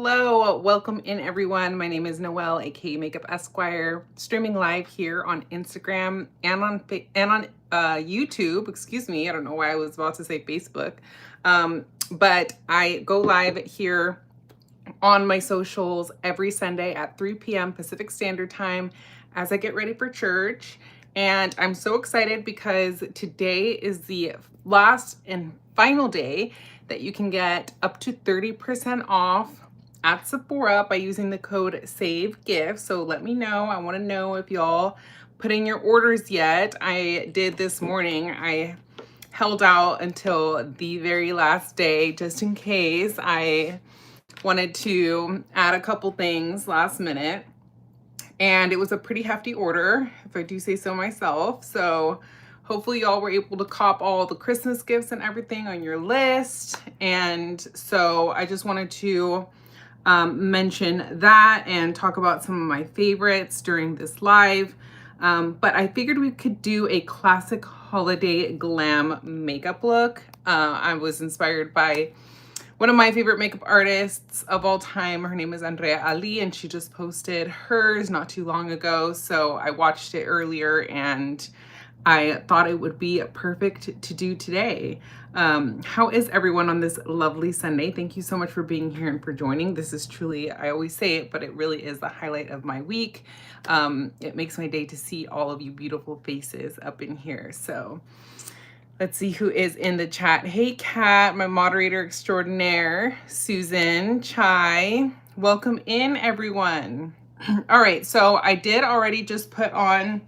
Hello, welcome in everyone. My name is Noelle, aka MakeupEsquire, streaming live here on Instagram and on YouTube. Excuse me, I don't know why I was about to say Facebook, but I go live here on my socials every Sunday at 3 p.m. Pacific Standard Time as I get ready for church. And I'm so excited because today is the last and final day that you can get up to 30% off at Sephora by using the code SAVEGIFT. So let me know. I want to know if y'all put in your orders yet. I did this morning. I held out until the very last day just in case. I wanted to add a couple things last minute, and it was a pretty hefty order, if I do say so myself. So hopefully y'all were able to cop all the Christmas gifts and everything on your list. And so I just wanted to mention that and talk about some of my favorites during this live. But I figured we could do a classic holiday glam makeup look. I was inspired by one of my favorite makeup artists of all time. Her name is Andrea Ali, and she just posted hers not too long ago. So I watched it earlier and I thought it would be perfect to do today. How is everyone on this lovely Sunday? Thank you so much for being here and for joining. This is truly, I always say it, but it really is the highlight of my week. It makes my day to see all of you beautiful faces up in here. So let's see who is in the chat. Hey, Kat, my moderator extraordinaire, Susan, Chai. Welcome in, everyone. All right, so I did already just put on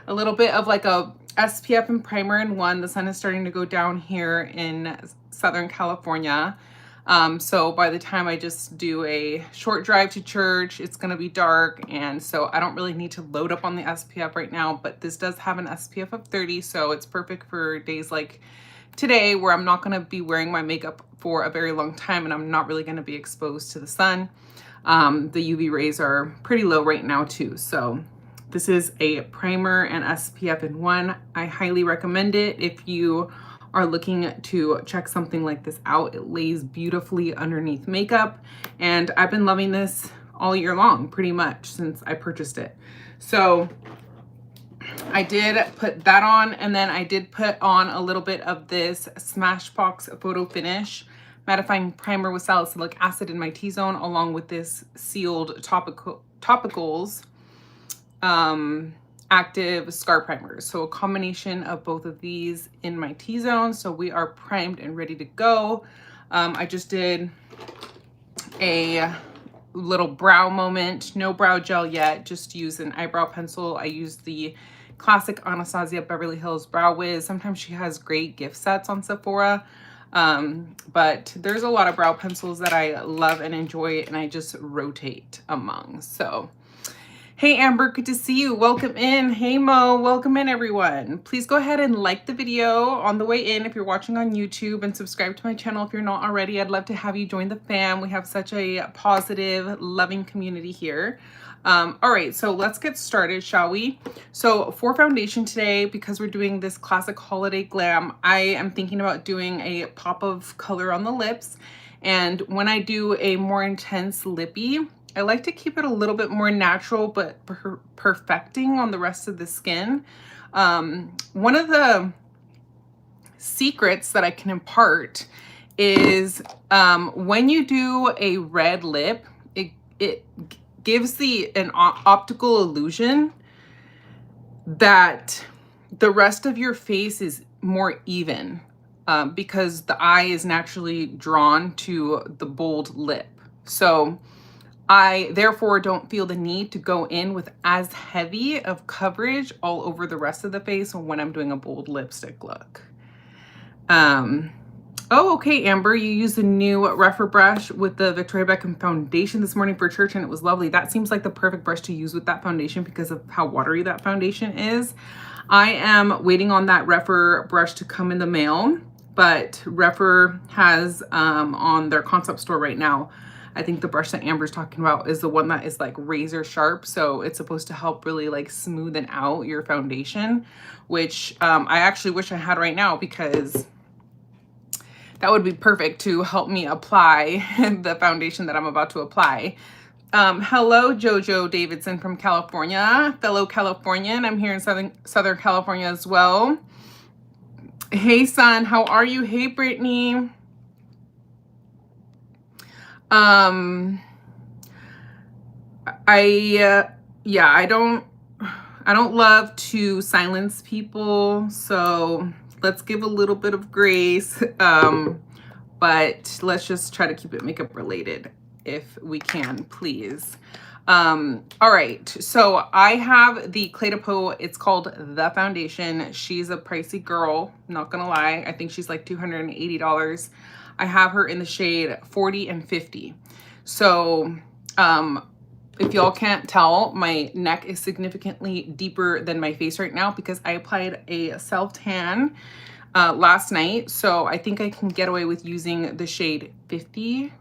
a little bit of like a SPF and primer in one. The sun is starting to go down here in Southern California. So by the time I just do a short drive to church, it's gonna be dark. And so I don't really need to load up on the SPF right now, but this does have an SPF of 30. So it's perfect for days like today where I'm not gonna be wearing my makeup for a very long time and I'm not really gonna be exposed to the sun. The UV rays are pretty low right now too. So this is a primer and SPF in one. I highly recommend it if you are looking to check something like this out. It lays beautifully underneath makeup, and I've been loving this all year long pretty much since I purchased it. So I did put that on, and then I did put on a little bit of this Smashbox Photo Finish mattifying primer with salicylic acid in my T-zone, along with this sealed topicals active scar primers. So a combination of both of these in my T-zone. So we are primed and ready to go. I just did a little brow moment, no brow gel yet, just use an eyebrow pencil. I used the classic Anastasia Beverly Hills Brow Wiz. Sometimes she has great gift sets on Sephora. But there's a lot of brow pencils that I love and enjoy, and I just rotate among. So hey, Amber, good to see you. Welcome in. Hey, Mo, welcome in, everyone. Please go ahead and like the video on the way in if you're watching on YouTube, and subscribe to my channel if you're not already. I'd love to have you join the fam. We have such a positive, loving community here. All right, so let's get started, shall we? So for foundation today, because we're doing this classic holiday glam, I am thinking about doing a pop of color on the lips. And when I do a more intense lippy, I like to keep it a little bit more natural, but perfecting on the rest of the skin. One of the secrets that I can impart is when you do a red lip, it gives an optical illusion that the rest of your face is more even because the eye is naturally drawn to the bold lip. So I therefore don't feel the need to go in with as heavy of coverage all over the rest of the face when I'm doing a bold lipstick look. Oh, okay, Amber, you used a new Refer brush with the Victoria Beckham foundation this morning for church, and it was lovely. That seems like the perfect brush to use with that foundation because of how watery that foundation is. I am waiting on that Refer brush to come in the mail, but Refer has on their concept store right now, I think the brush that Amber's talking about is the one that is like razor sharp. So it's supposed to help really like smoothen out your foundation, which I actually wish I had right now because that would be perfect to help me apply the foundation that I'm about to apply. Hello, Jojo Davidson from California, fellow Californian. I'm here in Southern California as well. Hey, son, how are you? Hey, Brittany. Yeah, I don't love to silence people, so let's give a little bit of grace. But let's just try to keep it makeup related if we can, please. All right, so I have the Clé de Peau. It's called The Foundation. She's a pricey girl, not gonna lie. I think she's like $280. I have her in the shade 40 and 50. So if y'all can't tell, my neck is significantly deeper than my face right now because I applied a self-tan last night. So I think I can get away with using the shade 50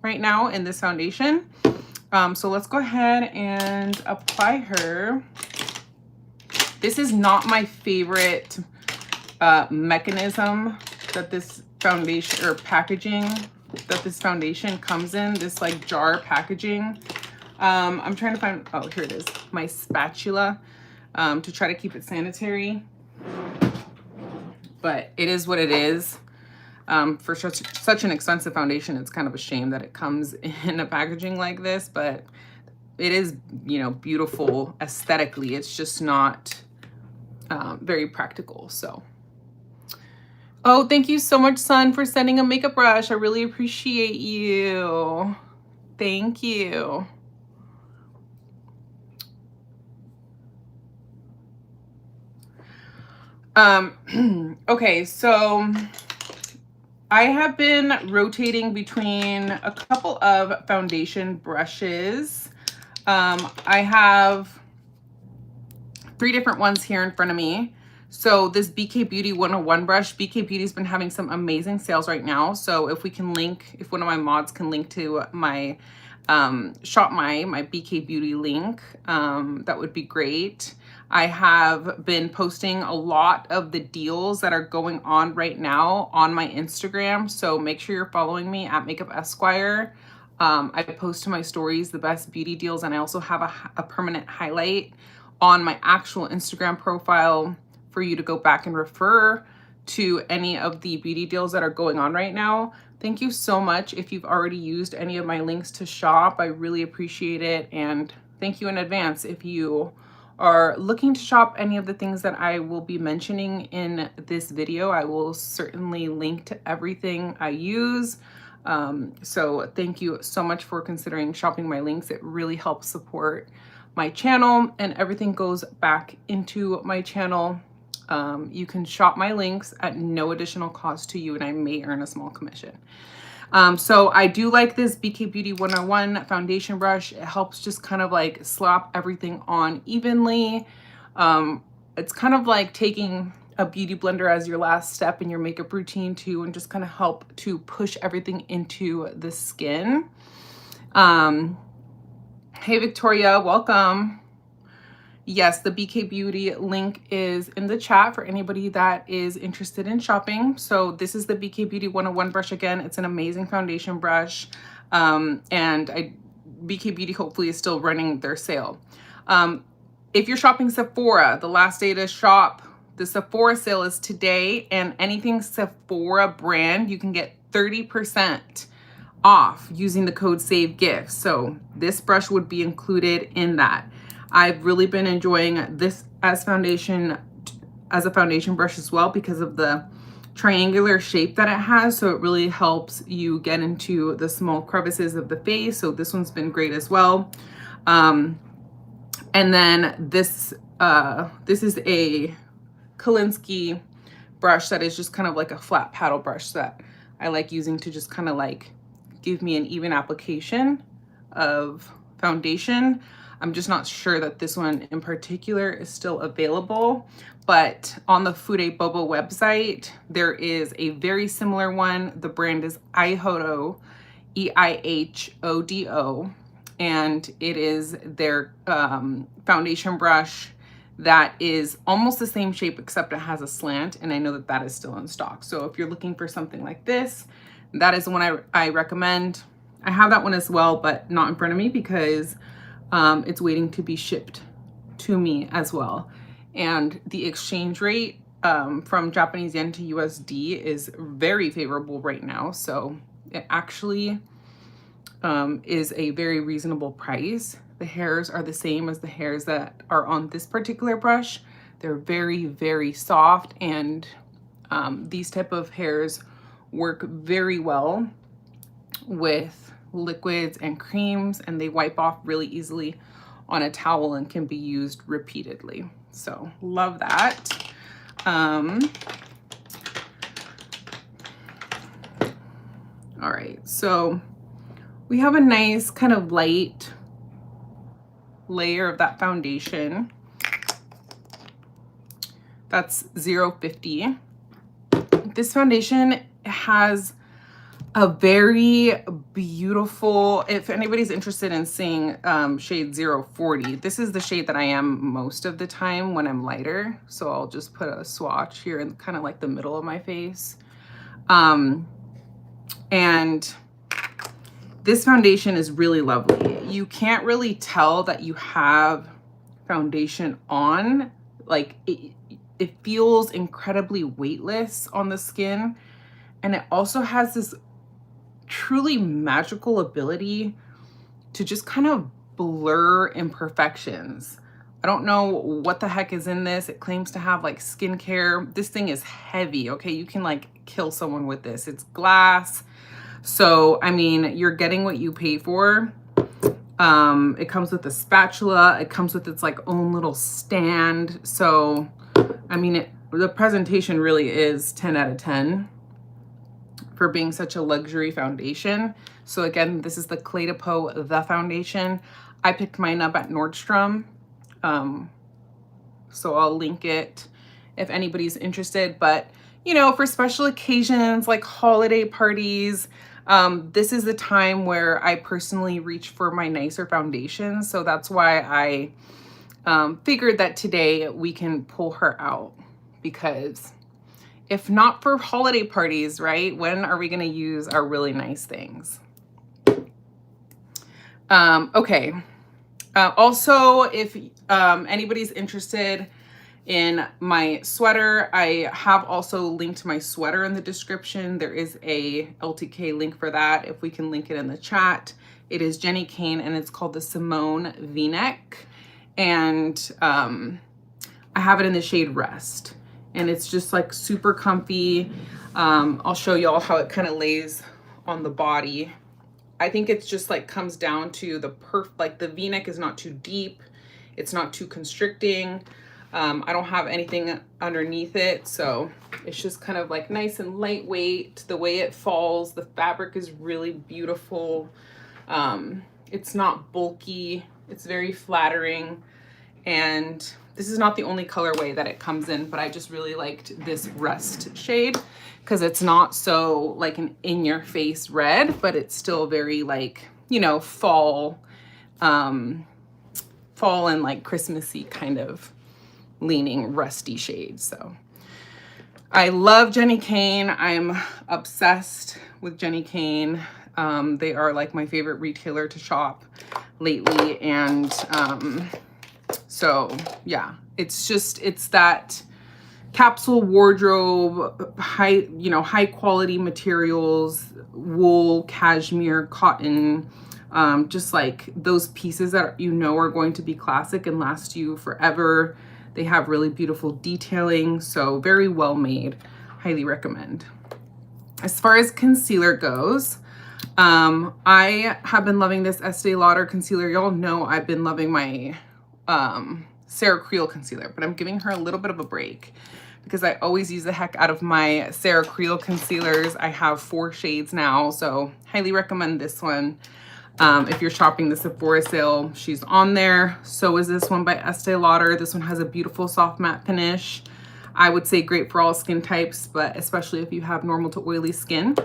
right now in this foundation. So let's go ahead and apply her. This is not my favorite mechanism that this foundation or packaging that this foundation comes in, this like jar packaging. I'm trying to find, oh, here it is, my spatula to try to keep it sanitary. But it is what it is. For such an expensive foundation, it's kind of a shame that it comes in a packaging like this, but it is, you know, beautiful aesthetically. It's just not very practical. So, oh, thank you so much, son, for sending a makeup brush. I really appreciate you. Thank you. Okay, so I have been rotating between a couple of foundation brushes. I have 3 different ones here in front of me. So this BK Beauty 101 brush, BK Beauty's been having some amazing sales right now. So if we can link, if one of my mods can link to my shop my BK Beauty link, that would be great. I have been posting a lot of the deals that are going on right now on my Instagram. So make sure you're following me at MakeupEsquire. I post to my stories the best beauty deals, and I also have a permanent highlight on my actual Instagram profile for you to go back and refer to any of the beauty deals that are going on right now. Thank you so much if you've already used any of my links to shop. I really appreciate it, and thank you in advance if you are looking to shop any of the things that I will be mentioning in this video. I will certainly link to everything I use. So thank you so much for considering shopping my links. It really helps support my channel, and everything goes back into my channel. You can shop my links at no additional cost to you, and I may earn a small commission. So I do like this BK Beauty 101 foundation brush. It helps just kind of like slap everything on evenly. It's kind of like taking a beauty blender as your last step in your makeup routine too, and just kind of help to push everything into the skin. Hey Victoria, welcome. Yes, the BK Beauty link is in the chat for anybody that is interested in shopping. So this is the BK Beauty 101 brush again. It's an amazing foundation brush. BK Beauty hopefully is still running their sale. If you're shopping Sephora, the last day to shop the Sephora sale is today, and anything Sephora brand, you can get 30% off using the code SAVEGIFT. So this brush would be included in that. I've really been enjoying this as a foundation brush as well because of the triangular shape that it has. So it really helps you get into the small crevices of the face. So this one's been great as well. And then this is a Kolinsky brush that is just kind of like a flat paddle brush that I like using to just kind of like give me an even application of foundation. I'm just not sure that this one in particular is still available, but on the Fude Bobo website, there is a very similar one. The brand is Eyeshadow, E-I-H-O-D-O, and it is their foundation brush that is almost the same shape except it has a slant, and I know that that is still in stock. So if you're looking for something like this, that is the one I recommend. I have that one as well, but not in front of me because it's waiting to be shipped to me as well. And the exchange rate from Japanese yen to USD is very favorable right now. So it actually is a very reasonable price. The hairs are the same as the hairs that are on this particular brush. They're very, very soft, and these type of hairs work very well with liquids and creams, and they wipe off really easily on a towel and can be used repeatedly. So love that. All right, so we have a nice kind of light layer of that foundation. That's 050. This foundation has a very beautiful, if anybody's interested in seeing shade 040, this is the shade that I am most of the time when I'm lighter. So I'll just put a swatch here in kind of like the middle of my face. And this foundation is really lovely. You can't really tell that you have foundation on. Like it feels incredibly weightless on the skin. And it also has this truly magical ability to just kind of blur imperfections. I don't know what the heck is in this. It claims to have like skincare. This thing is heavy, okay? You can like kill someone with this. It's glass. So, I mean, you're getting what you pay for. It comes with a spatula. It comes with its like own little stand. So, I mean, the presentation really is 10 out of 10 for being such a luxury foundation. So again, this is the Clé de Peau, the foundation. I picked mine up at Nordstrom. So I'll link it if anybody's interested. But, you know, for special occasions like holiday parties, this is the time where I personally reach for my nicer foundations. So that's why I figured that today we can pull her out, because if not for holiday parties, right? When are we gonna use our really nice things? Okay. Also, if anybody's interested in my sweater, I have also linked my sweater in the description. There is a LTK link for that, if we can link it in the chat. It is Jenny Kayne, and it's called the Simone V-neck. And I have it in the shade Rest. And it's just like super comfy. I'll show y'all how it kind of lays on the body. I think it's just like comes down to the like the V-neck is not too deep. It's not too constricting. I don't have anything underneath it. So it's just kind of like nice and lightweight. The way it falls, the fabric is really beautiful. It's not bulky. It's very flattering. And this is not the only colorway that it comes in, but I just really liked this Rust shade because it's not so like an in-your-face red, but it's still very like, you know, fall and like Christmassy kind of leaning rusty shade. So I love Jenny Kayne. I'm obsessed with Jenny Kayne. They are like my favorite retailer to shop lately. And so yeah, it's that capsule wardrobe, high quality materials, wool, cashmere, cotton, just like those pieces that you know are going to be classic and last you forever. They have really beautiful detailing, so very well made. Highly recommend. As far as concealer goes, I have been loving this Estee Lauder concealer. Y'all know I've been loving my Sarah Creal concealer, but I'm giving her a little bit of a break because I always use the heck out of my Sarah Creal concealers. I have 4 shades now, so highly recommend this one. If you're shopping the Sephora sale, she's on there. So is this one by Estee Lauder. This one has a beautiful soft matte finish. I would say great for all skin types, but especially if you have normal to oily skin.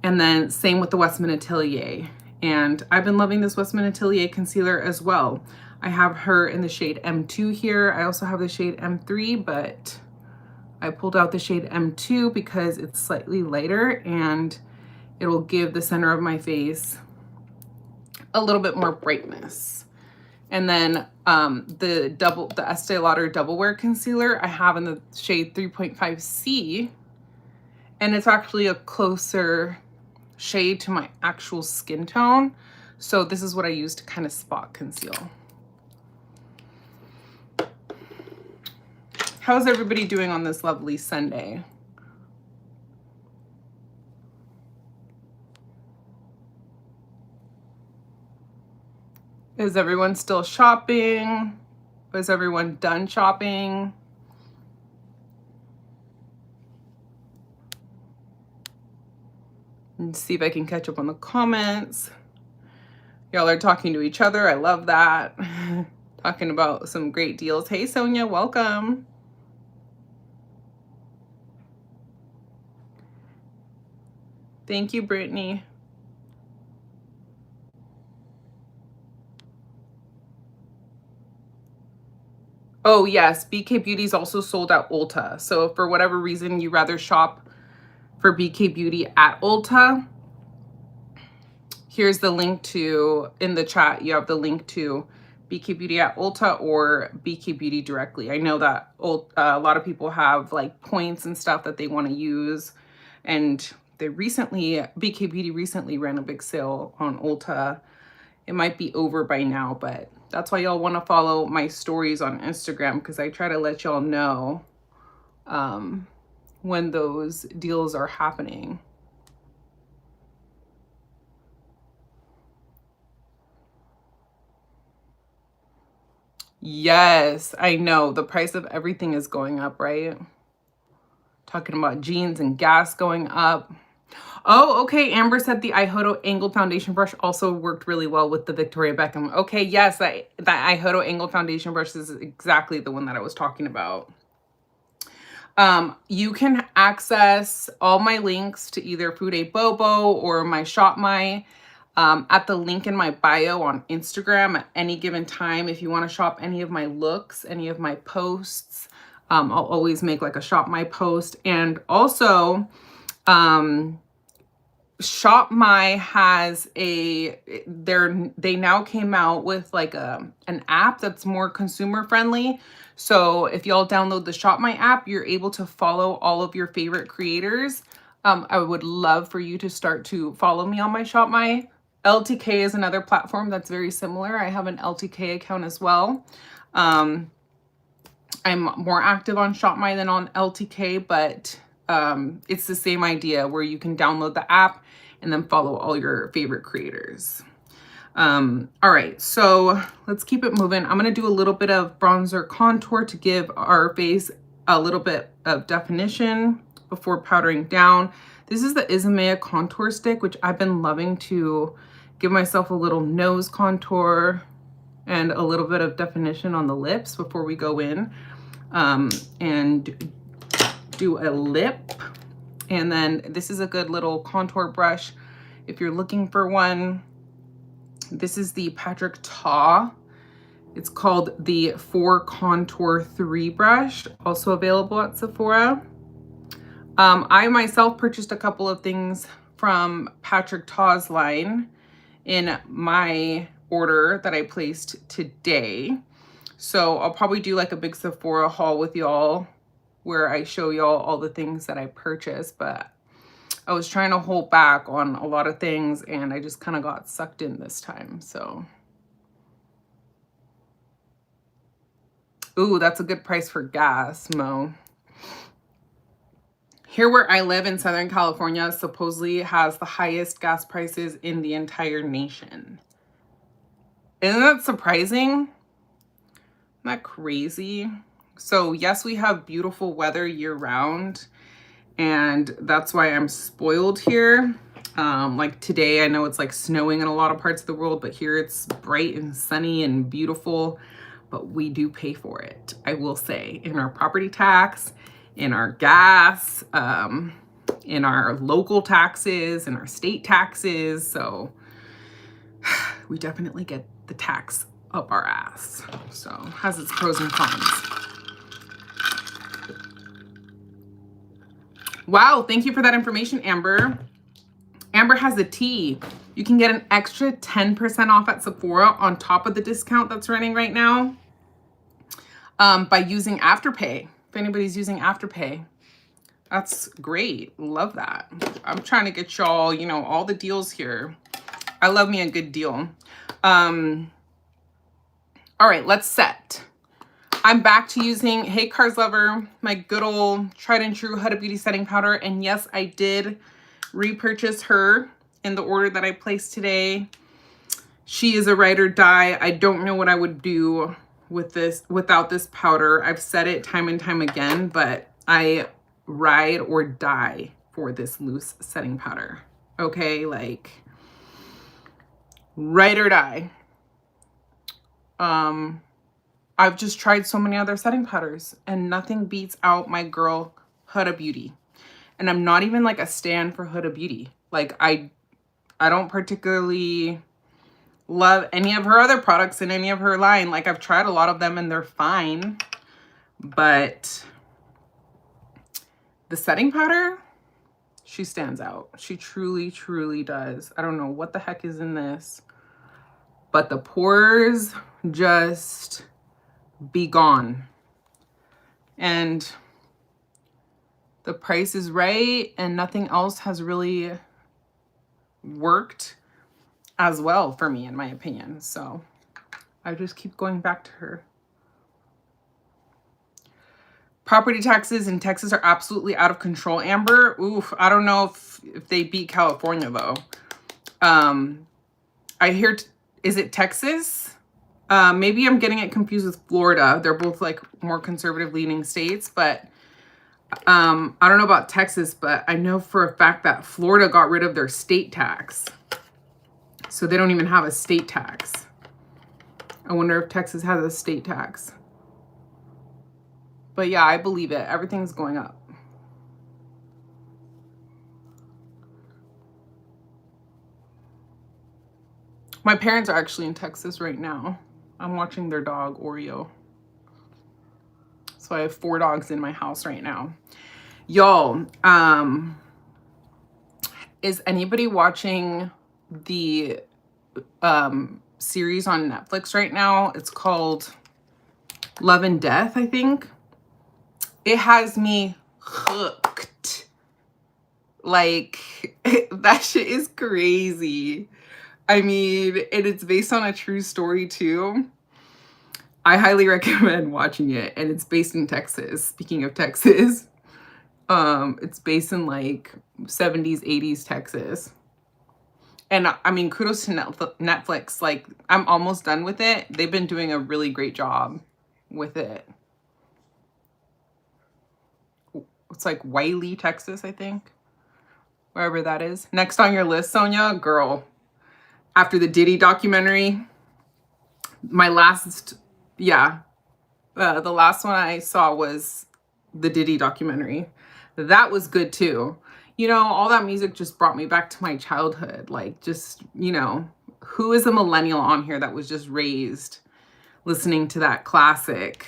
And then same with the Westman Atelier. And I've been loving this Westman Atelier concealer as well. I have her in the shade M2 here. I also have the shade M3, but I pulled out the shade M2 because it's slightly lighter and it'll give the center of my face a little bit more brightness. And then the Estee Lauder Double Wear Concealer I have in the shade 3.5C, and it's actually a closer shade to my actual skin tone. So this is what I use to kind of spot conceal. How's everybody doing on this lovely Sunday? Is everyone still shopping? Is everyone done shopping? Let's see if I can catch up on the comments. Y'all are talking to each other. I love that. Talking about some great deals. Hey, Sonia, welcome. Thank you, Brittany. Oh yes, BK Beauty's also sold at Ulta. So if for whatever reason you rather shop for BK Beauty at Ulta, here's the link to, in the chat, you have the link to BK Beauty at Ulta or BK Beauty directly. I know that a lot of people have like points and stuff that they want to use, and BK Beauty recently ran a big sale on Ulta. It might be over by now, but that's why y'all want to follow my stories on Instagram, because I try to let y'all know when those deals are happening. Yes, I know. The price of everything is going up, right? Talking about jeans and gas going up. Oh, okay. Amber said the Eyeshadow Angled Foundation Brush also worked really well with the Victoria Beckham. Okay, yes, that Eyeshadow Angled Foundation Brush is exactly the one that I was talking about. You can access all my links to either Fude Bobo or my Shop My at the link in my bio on Instagram at any given time. If you want to shop any of my looks, any of my posts, I'll always make like a Shop My post. And also, Shop My has they now came out with like an app that's more consumer friendly. So if y'all download the Shop My app, you're able to follow all of your favorite creators. I would love for you to start to follow me on my Shop My. LTK is another platform that's very similar. I have an LTK account as well. I'm more active on Shop My than on LTK, but it's the same idea where you can download the app and then follow all your favorite creators. All right, so let's keep it moving. I'm gonna do a little bit of bronzer contour to give our face a little bit of definition before powdering down. This is the Isamaya contour stick, which I've been loving to give myself a little nose contour and a little bit of definition on the lips before we go in and do a lip. And then this is a good little contour brush if you're looking for one. This is the Patrick Ta. It's called the 4 Contour 3 brush, also available at Sephora. I myself purchased a couple of things from Patrick Ta's line in my order that I placed today. So I'll probably do like a big Sephora haul with y'all where I show y'all all the things that I purchased, but I was trying to hold back on a lot of things and I just kind of got sucked in this time. So, ooh, that's a good price for gas, Mo. Here where I live in Southern California supposedly has the highest gas prices in the entire nation. Isn't that surprising? Isn't that crazy? So yes, we have beautiful weather year round, and that's why I'm spoiled here. Like today, I know it's like snowing in a lot of parts of the world, but here it's bright and sunny and beautiful, but we do pay for it, I will say, in our property tax, in our gas, in our local taxes, in our state taxes. So we definitely get the tax up our ass. So has its pros and cons. Wow, thank you for that information, Amber. Amber has a tea. You can get an extra 10% off at Sephora on top of the discount that's running right now by using Afterpay. If anybody's using Afterpay, that's great. Love that. I'm trying to get y'all, you know, all the deals here. I love me a good deal. All right, let's set. I'm back to using Hey Cars Lover, my good old tried and true Huda Beauty setting powder. And yes, I did repurchase her in the order that I placed today. She is a ride or die. I don't know what I would do with this without this powder. I've said it time and time again, but I ride or die for this loose setting powder. Okay, like ride or die. I've just tried so many other setting powders and nothing beats out my girl Huda Beauty. And I'm not even like a stan for Huda Beauty. Like I don't particularly love any of her other products in any of her line. Like I've tried a lot of them and they're fine. But the setting powder, she stands out. She truly, truly does. I don't know what the heck is in this, but the pores just be gone. And the price is right and nothing else has really worked as well for me, in my opinion. So I just keep going back to her. Property taxes in Texas are absolutely out of control, Amber. Oof, I don't know if they beat California though. I hear, is it Texas? Maybe I'm getting it confused with Florida. They're both like more conservative leaning states, but I don't know about Texas, but I know for a fact that Florida got rid of their state tax. So they don't even have a state tax. I wonder if Texas has a state tax. But yeah, I believe it. Everything's going up. My parents are actually in Texas right now. I'm watching their dog, Oreo. So I have 4 dogs in my house right now. Y'all, is anybody watching the series on Netflix right now? It's called Love and Death, I think. It has me hooked. Like, that shit is crazy. I mean, and it's based on a true story too. I highly recommend watching it, and it's based in Texas. Speaking of Texas, it's based in like 70s, 80s Texas. And I mean, kudos to Netflix. Like, I'm almost done with it. They've been doing a really great job with it. It's like Wiley, Texas, I think. Wherever that is. Next on your list, Sonia, girl. After the Diddy documentary, my last, the last one I saw was the Diddy documentary. That was good too. You know, all that music just brought me back to my childhood. Like, just, you know, who is a millennial on here that was just raised listening to that classic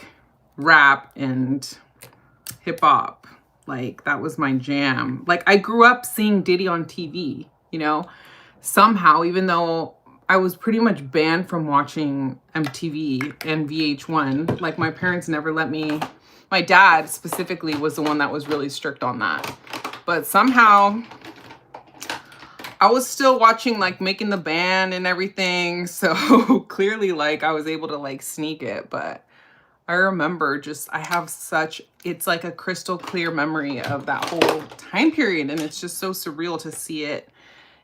rap and hip hop? Like, that was my jam. Like, I grew up seeing Diddy on TV, you know? Somehow, even though I was pretty much banned from watching MTV and VH1, like my parents never let me, my dad specifically was the one that was really strict on that. But somehow I was still watching like Making the Band and everything. So clearly like I was able to like sneak it. But I remember just, I have such, it's like a crystal clear memory of that whole time period. And it's just so surreal to see it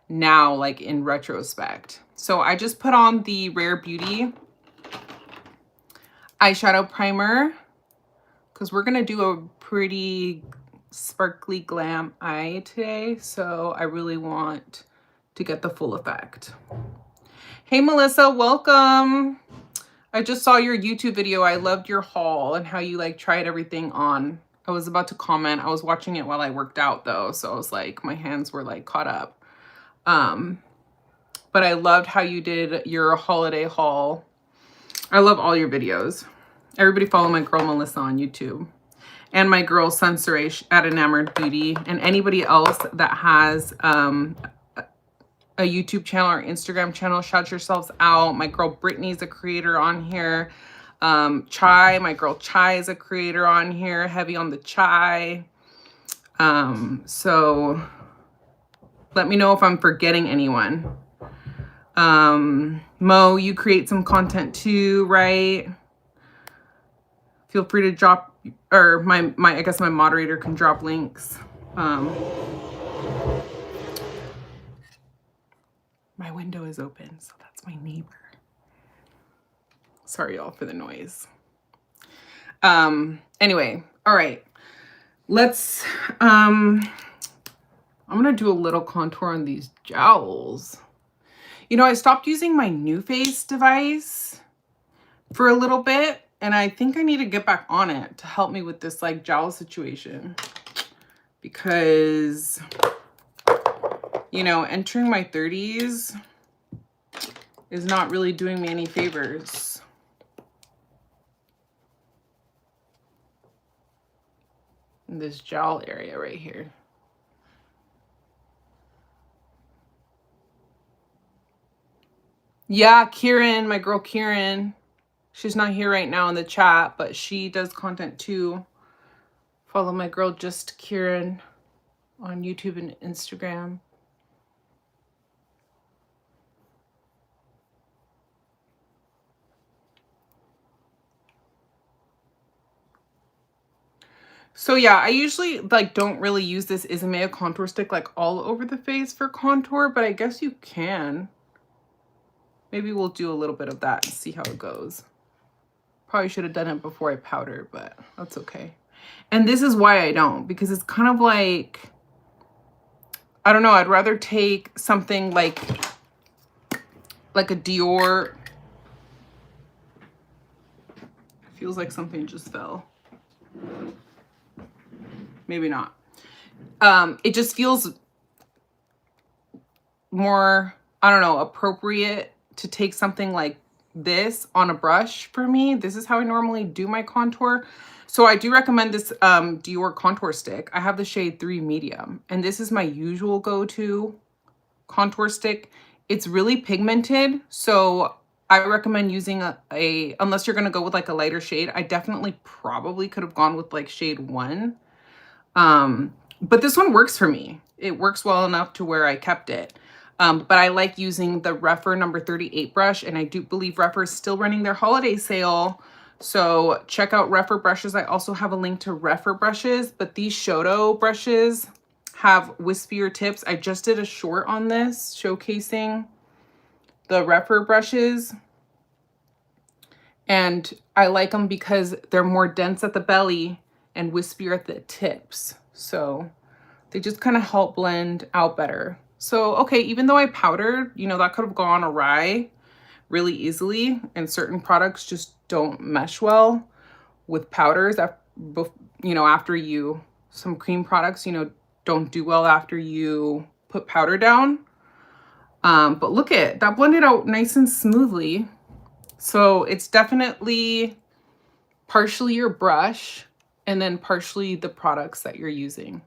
now, like in retrospect. So I just put on the Rare Beauty eyeshadow primer because we're gonna do a pretty sparkly glam eye today. So I really want to get the full effect. Hey Melissa, welcome. I just saw your YouTube video. I loved your haul and how you like tried everything on. I was about to comment. I was watching it while I worked out though. So I was like, my hands were like caught up. But I loved how you did your holiday haul. I love all your videos. Everybody follow my girl Melissa on YouTube. And my girl Sensoray at Enamored Beauty. And anybody else that has a YouTube channel or Instagram channel, shout yourselves out. My girl Brittany's a creator on here. Chai, my girl Chai is a creator on here, heavy on the chai. So let me know if I'm forgetting anyone. Mo, you create some content too, right? Feel free to drop, or I guess my moderator can drop links. My window is open, so that's my neighbor. Sorry, y'all, for the noise. Anyway, all right. Let's, I'm gonna do a little contour on these jowls. You know, I stopped using my NuFace device for a little bit, and I think I need to get back on it to help me with this like jowl situation. Because, you know, entering my 30s is not really doing me any favors. In this jowl area right here. Yeah, Kieran, my girl Kieran. She's not here right now in the chat, but she does content too. Follow my girl Just Kieran on YouTube and Instagram. So yeah, I usually like don't really use this Isamaya contour stick like all over the face for contour, but I guess you can. Maybe we'll do a little bit of that and see how it goes. Probably should have done it before I powder, but that's okay. And this is why I don't, because it's kind of like, I don't know, I'd rather take something like a Dior. Feels like something just fell. Maybe not. It just feels more, I don't know, appropriate to take something like this on a brush for me. This is how I normally do my contour. So I do recommend this Dior contour stick. I have the shade 3 medium, and this is my usual go-to contour stick. It's really pigmented, so I recommend using unless you're gonna go with like a lighter shade. I definitely probably could have gone with like shade 1. But this one works for me. It works well enough to where I kept it. But I like using the Rephr number 38 brush, and I do believe Rephr is still running their holiday sale. So check out Rephr brushes. I also have a link to Rephr brushes, but these Shoto brushes have wispier tips. I just did a short on this showcasing the Rephr brushes. And I like them because they're more dense at the belly and wispier at the tips. So they just kind of help blend out better. So, okay, even though I powdered, you know, that could have gone awry really easily, and certain products just don't mesh well with powders. You know, after you, some cream products, you know, don't do well after you put powder down. But look at that, blended out nice and smoothly. So it's definitely partially your brush and then partially the products that you're using.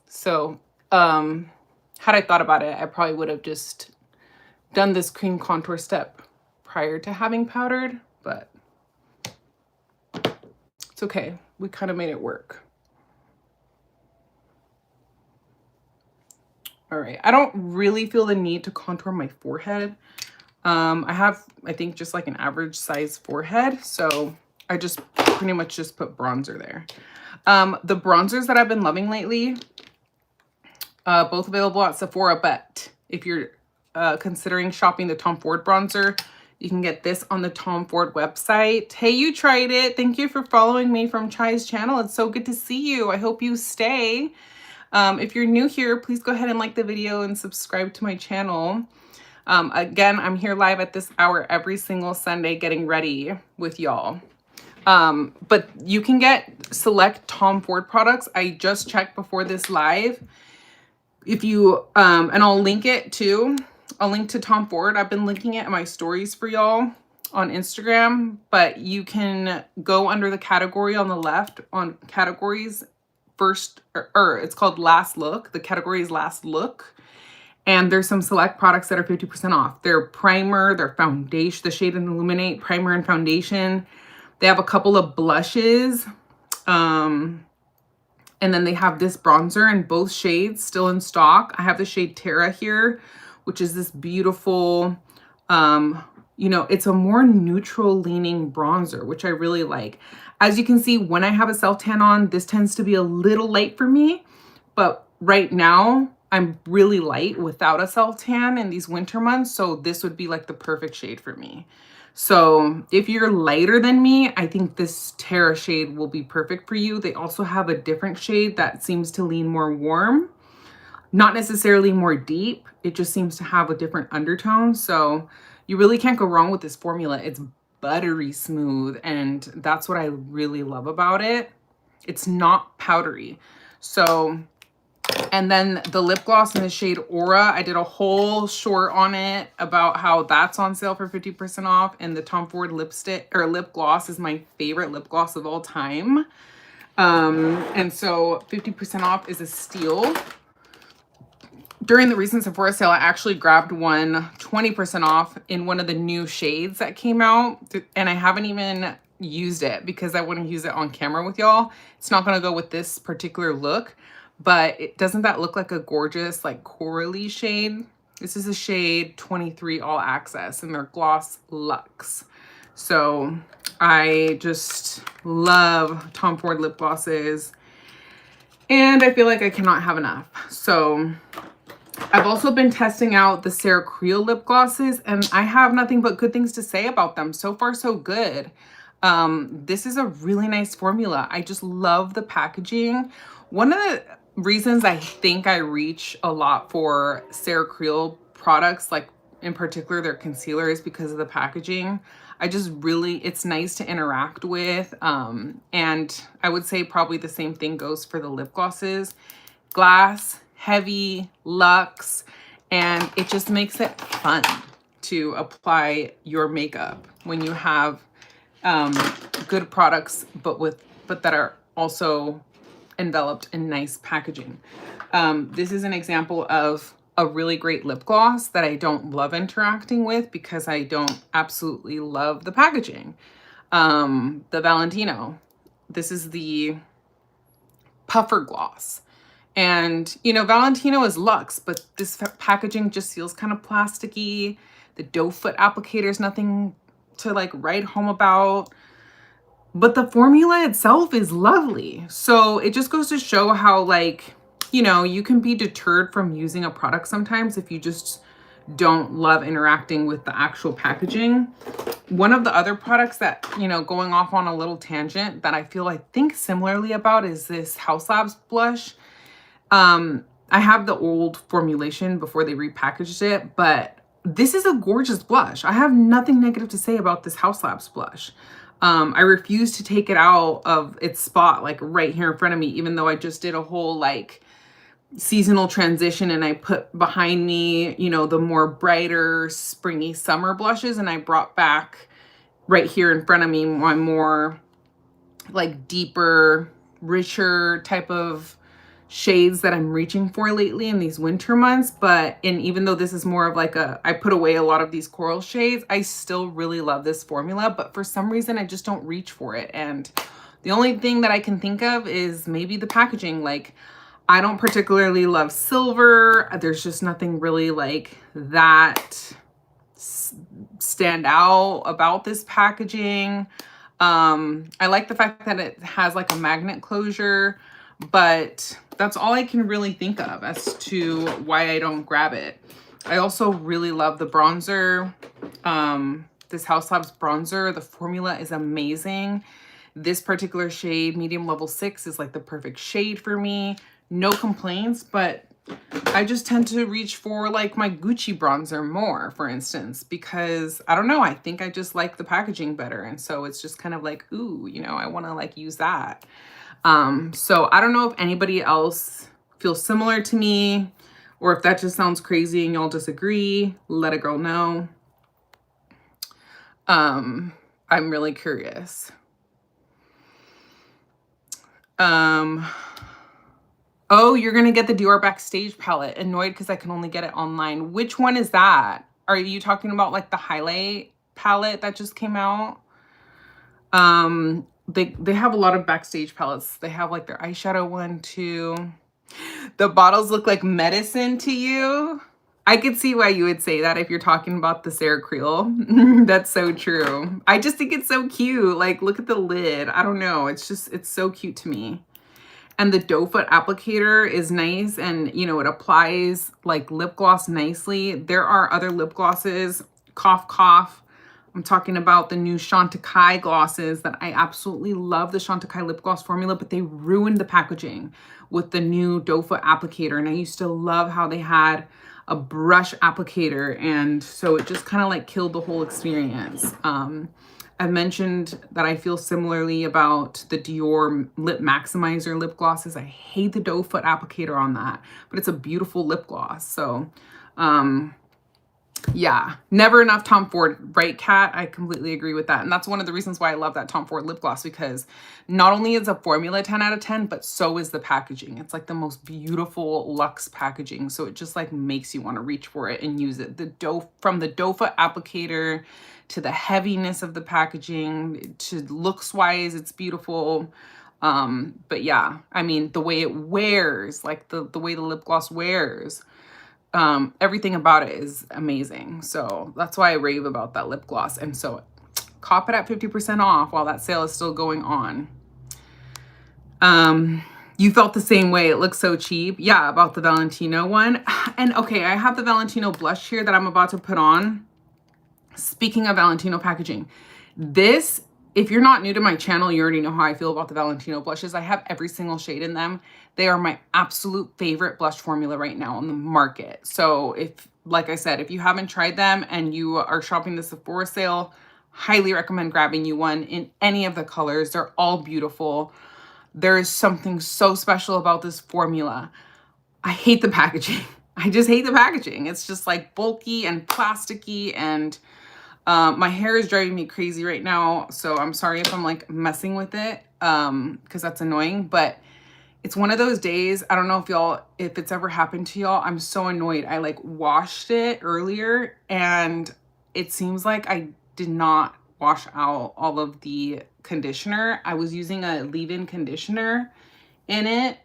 So, had I thought about it, I probably would have just done this cream contour step prior to having powdered, but it's okay. We kind of made it work. All right, I don't really feel the need to contour my forehead. I have, I think, just like an average size forehead, so I just pretty much just put bronzer there. The bronzers that I've been loving lately, both available at Sephora, but if you're considering shopping the Tom Ford bronzer, you can get this on the Tom Ford website. Hey, you tried it. Thank you for following me from Chai's channel. It's so good to see you. I hope you stay. If you're new here, please go ahead and like the video and subscribe to my channel. Again, I'm here live at this hour every single Sunday getting ready with y'all. But you can get select Tom Ford products. I just checked before this live. If you, and I'll link it too. I'll link to Tom Ford. I've been linking it in my stories for y'all. on Instagram, but you can go under the category on the left on categories first, or it's called last look. The category is last look. And there's some select products that are 50% off. Their primer, their foundation, the Shade and Illuminate primer and foundation. They have a couple of blushes. And then they have this bronzer in both shades still in stock. I have the shade Terra here, which is this beautiful, you know, it's a more neutral leaning bronzer, which I really like. As you can see, when I have a self tan on, this tends to be a little light for me, but right now I'm really light without a self tan in these winter months. So this would be like the perfect shade for me. So if you're lighter than me, I think this Terra shade will be perfect for you. They also have a different shade that seems to lean more warm, not necessarily more deep. It just seems to have a different undertone. So you really can't go wrong with this formula. It's buttery smooth, and that's what I really love about it. It's not powdery. So, and then the lip gloss in the shade Aura, I did a whole short on it about how that's on sale for 50% off. And the Tom Ford lipstick or lip gloss is my favorite lip gloss of all time. And so 50% off is a steal. During the recent Sephora sale, I actually grabbed one 20% off in one of the new shades that came out. And I haven't even used it because I wouldn't use it on camera with y'all. It's not going to go with this particular look. But doesn't that look like a gorgeous, like, corally shade? This is a shade 23 All Access, and they're Gloss Luxe. So I just love Tom Ford lip glosses, and I feel like I cannot have enough. So I've also been testing out the Sarah Creal lip glosses, and I have nothing but good things to say about them. So far, so good. This is a really nice formula. I just love the packaging. One of the reasons I think I reach a lot for Sarah Creal products, like in particular their concealer, is because of the packaging. I just really, it's nice to interact with. And I would say probably the same thing goes for the lip glosses. Glass, heavy, luxe, and it just makes it fun to apply your makeup when you have good products, but that are also enveloped in nice packaging. This is an example of a really great lip gloss that I don't love interacting with because I don't absolutely love the packaging. The Valentino. This is the puffer gloss. And, you know, Valentino is luxe, but this packaging just feels kind of plasticky. The doe foot applicator is nothing to like write home about. But the formula itself is lovely. So it just goes to show how, like, you know, you can be deterred from using a product sometimes if you just don't love interacting with the actual packaging. One of the other products that, you know, going off on a little tangent that I think similarly about is this Haus Labs blush. I have the old formulation before they repackaged it, but this is a gorgeous blush. I have nothing negative to say about this Haus Labs blush. I refuse to take it out of its spot, like right here in front of me, even though I just did a whole like seasonal transition and I put behind me, you know, the more brighter springy summer blushes, and I brought back right here in front of me my more like deeper, richer type of shades that I'm reaching for lately in these winter months. And even though this is more of like I put away a lot of these coral shades, I still really love this formula, but for some reason I just don't reach for it. And the only thing that I can think of is maybe the packaging. Like, I don't particularly love silver. There's just nothing really like that stand out about this packaging. I like the fact that it has like a magnet closure, but that's all I can really think of as to why I don't grab it. I also really love the bronzer. This Haus Labs bronzer, the formula is amazing. This particular shade, medium level 6, is like the perfect shade for me. No complaints, but I just tend to reach for like my Gucci bronzer more, for instance, because I don't know, I think I just like the packaging better. And so it's just kind of like, ooh, you know, I want to like use that. So I don't know if anybody else feels similar to me, or if that just sounds crazy and y'all disagree. Let a girl know. I'm really curious. Oh, you're gonna get the Dior Backstage palette. Annoyed because I can only get it online. Which one is that? Are you talking about like the highlight palette that just came out? They have a lot of Backstage palettes. They have like their eyeshadow one too. The bottles look like medicine to you. I could see why you would say that if you're talking about the Sarah Creal. That's so true. I just think it's so cute. Like, look at the lid. I don't know. It's so cute to me. And the doe foot applicator is nice, and you know, it applies like lip gloss nicely. There are other lip glosses, cough cough. I'm talking about the new Chantecaille glosses that I absolutely love, the Chantecaille lip gloss formula, but they ruined the packaging with the new doe foot applicator. And I used to love how they had a brush applicator, and so it just kind of like killed the whole experience. I've mentioned that I feel similarly about the Dior Lip Maximizer lip glosses. I hate the doe foot applicator on that, but it's a beautiful lip gloss. So, yeah, never enough Tom Ford, right, Kat? I completely agree with that. And that's one of the reasons why I love that Tom Ford lip gloss, because not only is a formula 10 out of 10, but so is the packaging. It's like the most beautiful luxe packaging. So it just like makes you want to reach for it and use it. From the doe foot applicator to the heaviness of the packaging to looks wise, it's beautiful. But yeah, I mean, the way it wears, like the way the lip gloss wears, everything about it is amazing. So that's why I rave about that lip gloss. And so cop it at 50% off while that sale is still going on. You felt the same way. It looks so cheap. Yeah, about the Valentino one. And okay, I have the Valentino blush here that I'm about to put on. Speaking of Valentino packaging, this, if you're not new to my channel, you already know how I feel about the Valentino blushes. I have every single shade in them. They are my absolute favorite blush formula right now on the market. So if, like I said, if you haven't tried them and you are shopping the Sephora sale, highly recommend grabbing you one in any of the colors. They're all beautiful. There is something so special about this formula. I hate the packaging. I just hate the packaging. It's just like bulky and plasticky, and my hair is driving me crazy right now, so I'm sorry if I'm like messing with it, because that's annoying, but it's one of those days. I don't know if it's ever happened to y'all. I'm so annoyed. I like washed it earlier and it seems like I did not wash out all of the conditioner. I was using a leave-in conditioner in it,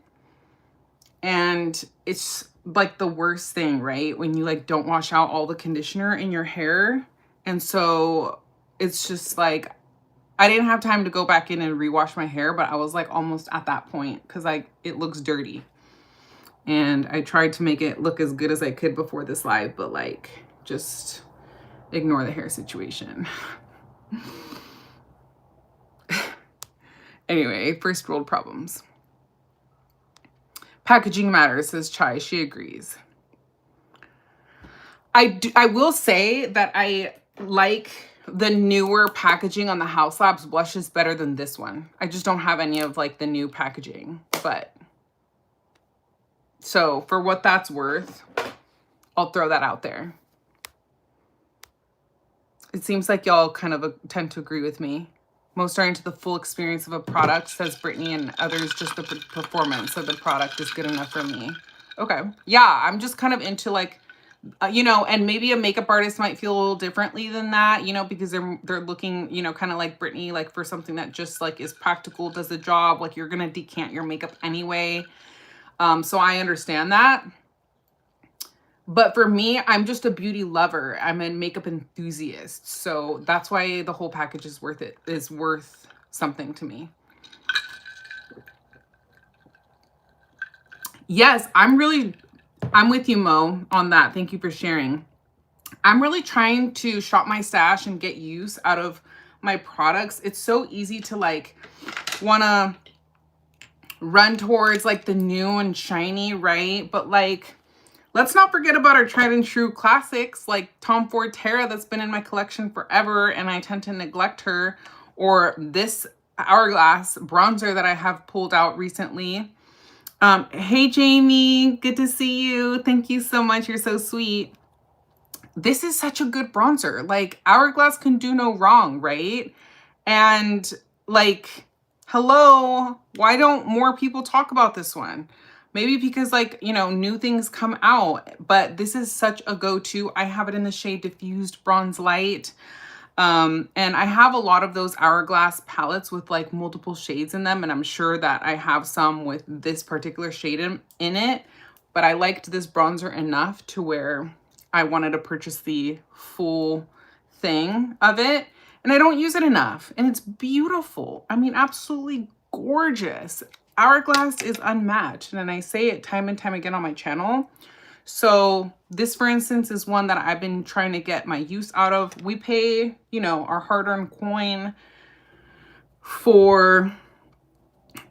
and it's like the worst thing, right? When you like don't wash out all the conditioner in your hair. And so it's just like, I didn't have time to go back in and rewash my hair, but I was like almost at that point because it looks dirty. And I tried to make it look as good as I could before this live, but like, just ignore the hair situation. Anyway, first world problems. Packaging matters, says Chai. She agrees. I will say that I like the newer packaging on the House Labs blushes better than this one. I just don't have any of like the new packaging, but so for what that's worth, I'll throw that out there. It seems like y'all kind of tend to agree with me. Most are into the full experience of a product, says Brittany, and others just the performance of the product is good enough for me. Okay. Yeah, I'm just kind of into like, you know, and maybe a makeup artist might feel a little differently than that, you know, because they're looking, you know, kind of like Brittany, like for something that just like is practical, does the job, like you're going to decant your makeup anyway. So I understand that. But for me, I'm just a beauty lover. I'm a makeup enthusiast. So that's why the whole package is worth something to me. Yes, I'm with you, Mo, on that. Thank you for sharing. I'm really trying to shop my stash and get use out of my products. It's so easy to like want to run towards like the new and shiny, right? But like, let's not forget about our tried and true classics like Tom Ford Terra that's been in my collection forever and I tend to neglect her, or this Hourglass bronzer that I have pulled out recently. Hey Jamie, good to see you. Thank you so much. You're so sweet. this is such a good bronzer. Like, Hourglass can do no wrong, right? And like, hello, why don't more people talk about this one? Maybe because, like, you know, new things come out, but this is such a go-to. I have it in the shade Diffused Bronze Light. And I have a lot of those Hourglass palettes with like multiple shades in them, and I'm sure that I have some with this particular shade in it, but I liked this bronzer enough to where I wanted to purchase the full thing of it. And I don't use it enough, and it's beautiful. I mean, absolutely gorgeous. Hourglass is unmatched, and I say it time and time again on my channel. So this, for instance, is one that I've been trying to get my use out of. We pay, you know, our hard-earned coin for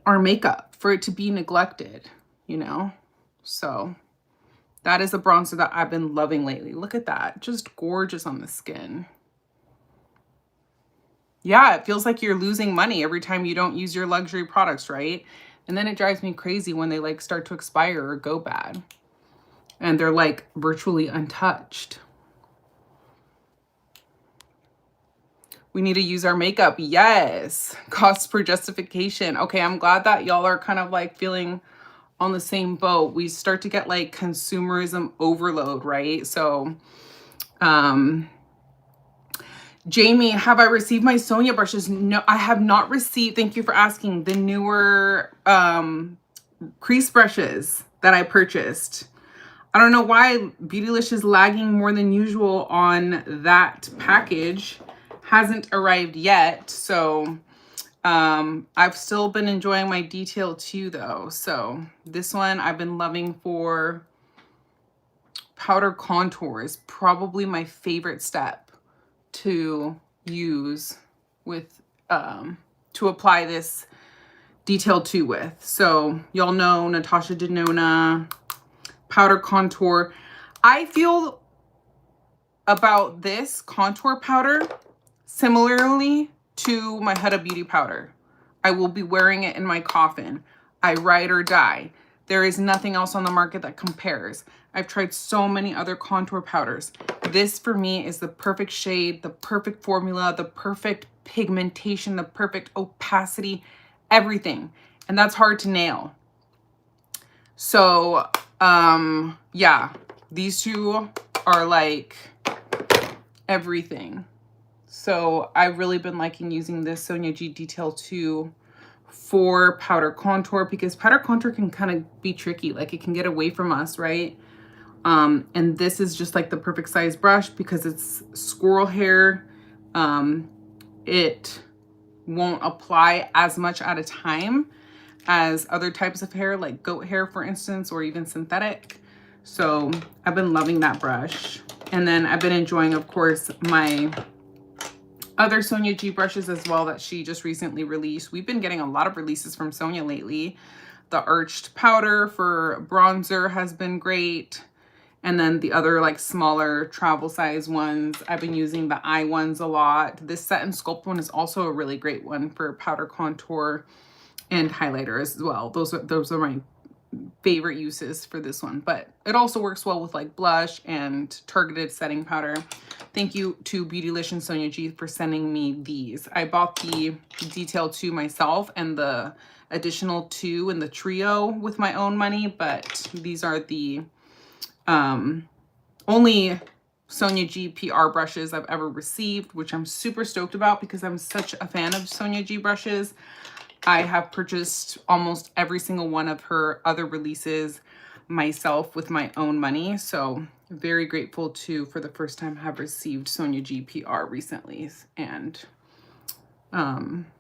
our makeup, for it to be neglected, you know? So that is a bronzer that I've been loving lately. Look at that, just gorgeous on the skin. Yeah, it feels like you're losing money every time you don't use your luxury products, right? And then it drives me crazy when they like start to expire or go bad, and they're like virtually untouched. We need to use our makeup. Yes. Cost per justification. Okay, I'm glad that y'all are kind of like feeling on the same boat. We start to get like consumerism overload, right? So, Jamie, have I received my Sonia brushes? No, I have not received. Thank you for asking. The newer crease brushes that I purchased. I don't know why Beautylish is lagging more than usual on that package. Hasn't arrived yet. So I've still been enjoying my Detail 2 though. So this one I've been loving for powder contour. Is probably my favorite step to use with to apply this Detail 2 with. So y'all know Natasha Denona powder contour. I feel about this contour powder similarly to my Huda Beauty powder. I will be wearing it in my coffin. I ride or die. There is nothing else on the market that compares. I've tried so many other contour powders. This for me is the perfect shade, the perfect formula, the perfect pigmentation, the perfect opacity, everything. And that's hard to nail. So, yeah, these two are like everything. So I've really been liking using this Sonia G Detail 2 for powder contour, because powder contour can kind of be tricky. Like, it can get away from us, right? And this is just like the perfect size brush because it's squirrel hair. It won't apply as much at a time as other types of hair, like goat hair, for instance, or even synthetic. So I've been loving that brush. And then I've been enjoying, of course, my other Sonia G brushes as well that she just recently released. We've been getting a lot of releases from Sonia lately. The arched powder for bronzer has been great. And then the other like smaller travel size ones, I've been using the eye ones a lot. This Set and Sculpt one is also a really great one for powder contour and highlighter as well. Those are my favorite uses for this one, but it also works well with like blush and targeted setting powder. Thank you to Beautylish and Sonia G for sending me these. I bought the Detail 2 myself and the additional 2 in the trio with my own money, but these are the only Sonia G PR brushes I've ever received, which I'm super stoked about because I'm such a fan of Sonia G brushes. I have purchased almost every single one of her other releases myself with my own money. So very grateful to, for the first time, have received Sonia G PR recently. And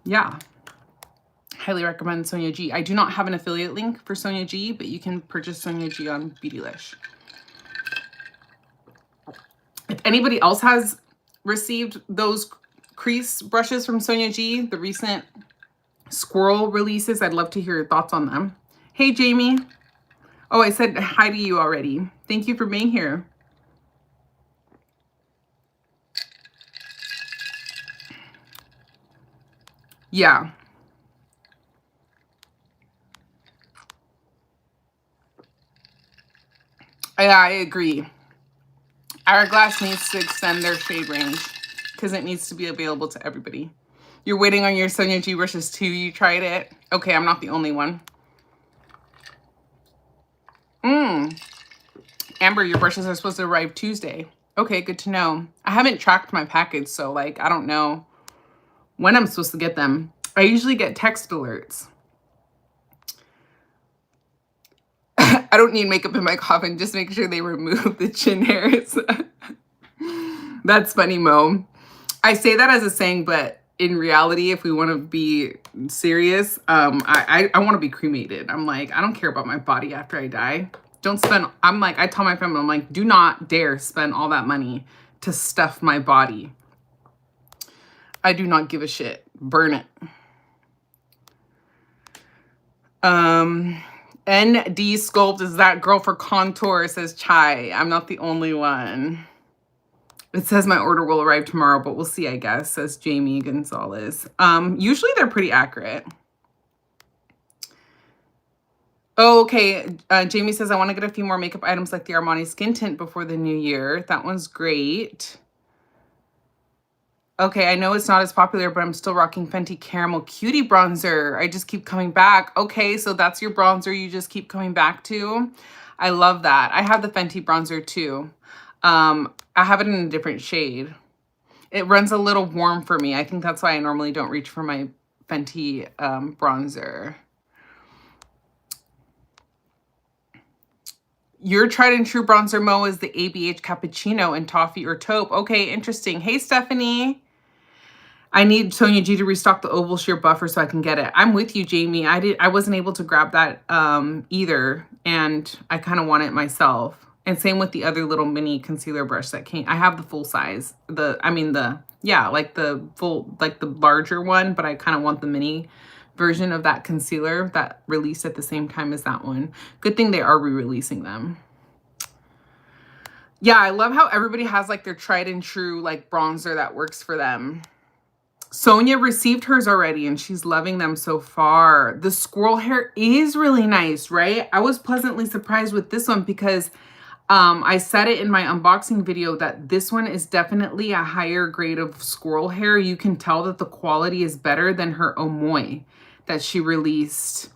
yeah, highly recommend Sonia G. I do not have an affiliate link for Sonia G, but you can purchase Sonia G on Beautylish. If anybody else has received those crease brushes from Sonia G, the recent squirrel releases, I'd love to hear your thoughts on them. Hey, Jamie. Oh, I said hi to you already. Thank you for being here. Yeah. I agree. Hourglass needs to extend their shade range because it needs to be available to everybody. You're waiting on your Sonia G brushes too. You tried it? Okay, I'm not the only one. Amber, your brushes are supposed to arrive Tuesday. Okay, good to know. I haven't tracked my package, so like I don't know when I'm supposed to get them. I usually get text alerts. I don't need makeup in my coffin. Just make sure they remove the chin hairs. That's funny, Mo. I say that as a saying, but in reality, if we want to be serious, I want to be cremated. I'm like, I don't care about my body after I die. Don't spend, I'm like, I tell my family, I'm like, do not dare spend all that money to stuff my body. I do not give a shit. Burn it. ND Sculpt is that girl for contour, says Chai. I'm not the only one. It says my order will arrive tomorrow, but we'll see, I guess, says Jamie Gonzalez. Usually they're pretty accurate. Oh, okay. Jamie says, I want to get a few more makeup items like the Armani Skin Tint before the new year. That one's great. Okay, I know it's not as popular, but I'm still rocking Fenty Caramel Cutie Bronzer. I just keep coming back. Okay, so that's your bronzer you just keep coming back to. I love that. I have the Fenty bronzer too. I have it in a different shade. It runs a little warm for me. I think that's why I normally don't reach for my Fenty bronzer. Your tried and true bronzer, Mo, is the ABH Cappuccino in Toffee or Taupe. Okay, interesting. Hey, Stephanie. I need Sonia G to restock the Oval Sheer Buffer so I can get it. I'm with you, Jamie. I wasn't able to grab that either, and I kind of want it myself. And same with the other little mini concealer brush that came. I have the full size. Yeah, like the full, like the larger one, but I kind of want the mini version of that concealer that released at the same time as that one. Good thing they are re-releasing them. Yeah, I love how everybody has like their tried and true like bronzer that works for them. Sonia received hers already and she's loving them so far. The squirrel hair is really nice, right? I was pleasantly surprised with this one because I said it in my unboxing video that this one is definitely a higher grade of squirrel hair. You can tell that the quality is better than her Omoy that she released,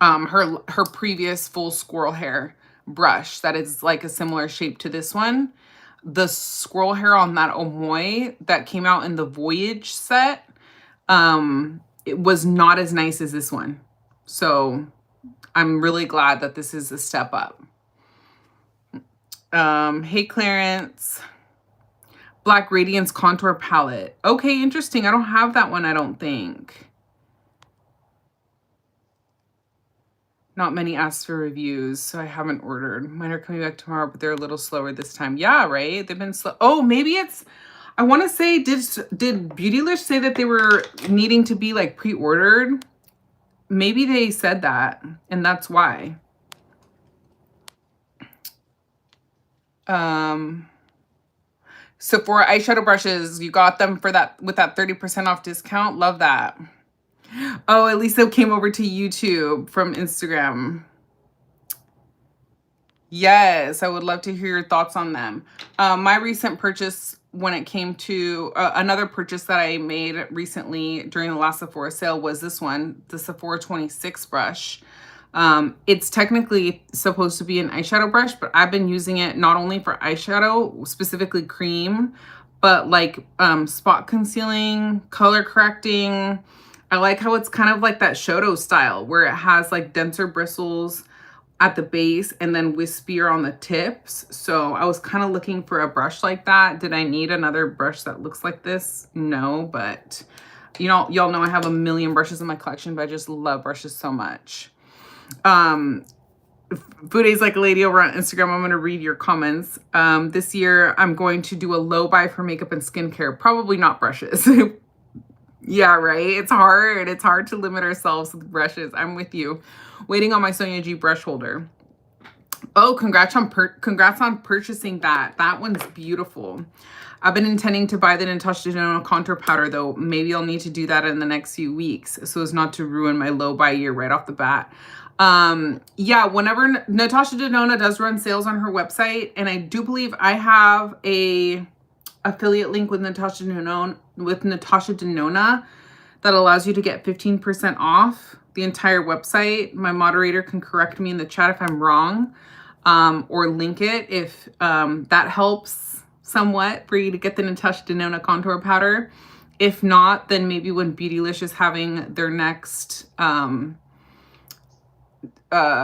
her previous full squirrel hair brush that is like a similar shape to this one. The squirrel hair on that Omoy that came out in the Voyage set, it was not as nice as this one. So I'm really glad that this is a step up. Hey, Clarence. Black Radiance Contour Palette. Okay, interesting. I don't have that one, I don't think. Not many asked for reviews, so I haven't ordered. Mine are coming back tomorrow, but they're a little slower this time. Yeah, right? They've been slow. Oh, maybe it's... I want to say, did Beautylish say that they were needing to be, like, pre-ordered? Maybe they said that, and that's why. Sephora eyeshadow brushes. You got them for that with that 30% off discount. Love that. Oh, at least it came over to YouTube from Instagram. Yes, I would love to hear your thoughts on them. My recent purchase when it came to another purchase that I made recently during the last Sephora sale was this one, the Sephora 26 brush. It's technically supposed to be an eyeshadow brush, but I've been using it not only for eyeshadow, specifically cream, but like spot concealing, color correcting. I like how it's kind of like that Shoto style where it has like denser bristles at the base and then wispier on the tips. So I was kind of looking for a brush like that. Did I need another brush that looks like this? No, but you know, y'all know I have a million brushes in my collection, but I just love brushes so much. Foodie's like a lady over on Instagram. I'm going to read your comments. This year I'm going to do a low buy for makeup and skincare. Probably not brushes. Yeah, right. It's hard. It's hard to limit ourselves with brushes. I'm with you. Waiting on my Sonia G brush holder. Oh, congrats on purchasing that. That one's beautiful. I've been intending to buy the Natasha Denona contour powder though. Maybe I'll need to do that in the next few weeks so as not to ruin my low buy year right off the bat. Yeah, whenever Natasha Denona does run sales on her website, and I do believe I have a affiliate link with Natasha Denona that allows you to get 15% off the entire website. My moderator can correct me in the chat if I'm wrong, or link it if that helps somewhat for you to get the Natasha Denona contour powder. If not, then maybe when Beautylish is having their next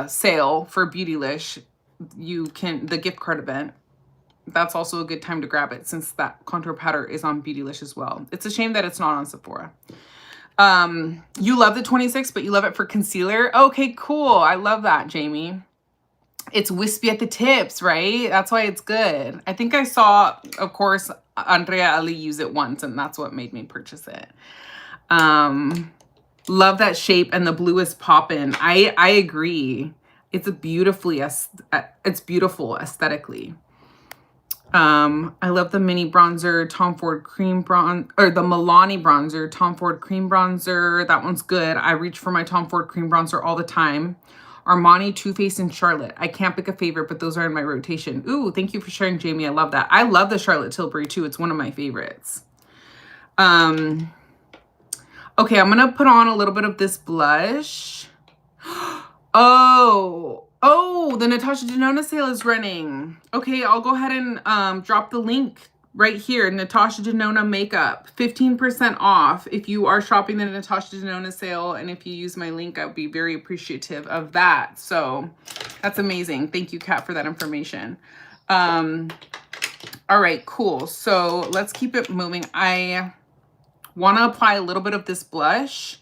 sale for Beautylish, the gift card event, that's also a good time to grab it since that contour powder is on Beautylish as well. It's a shame that it's not on Sephora. You love the 26, but you love it for concealer. Okay, cool. I love that, Jamie. It's wispy at the tips, right? That's why it's good. I think I saw, of course, Andrea Ali use it once, and that's what made me purchase it. Love that shape, and the blue is poppin'. I agree. It's beautiful aesthetically. I love the mini bronzer, Tom Ford cream bronzer, or the Milani bronzer, Tom Ford cream bronzer. That one's good. I reach for my Tom Ford cream bronzer all the time. Armani, Too Faced, and Charlotte. I can't pick a favorite, but those are in my rotation. Ooh, thank you for sharing, Jamie. I love that. I love the Charlotte Tilbury too. It's one of my favorites. Okay, I'm gonna put on a little bit of this blush. Oh, the Natasha Denona sale is running. Okay, I'll go ahead and drop the link right here. Natasha Denona makeup, 15% off if you are shopping the Natasha Denona sale. And if you use my link, I'll be very appreciative of that. So that's amazing. Thank you, Kat, for that information. All right, cool. So let's keep it moving. I want to apply a little bit of this blush,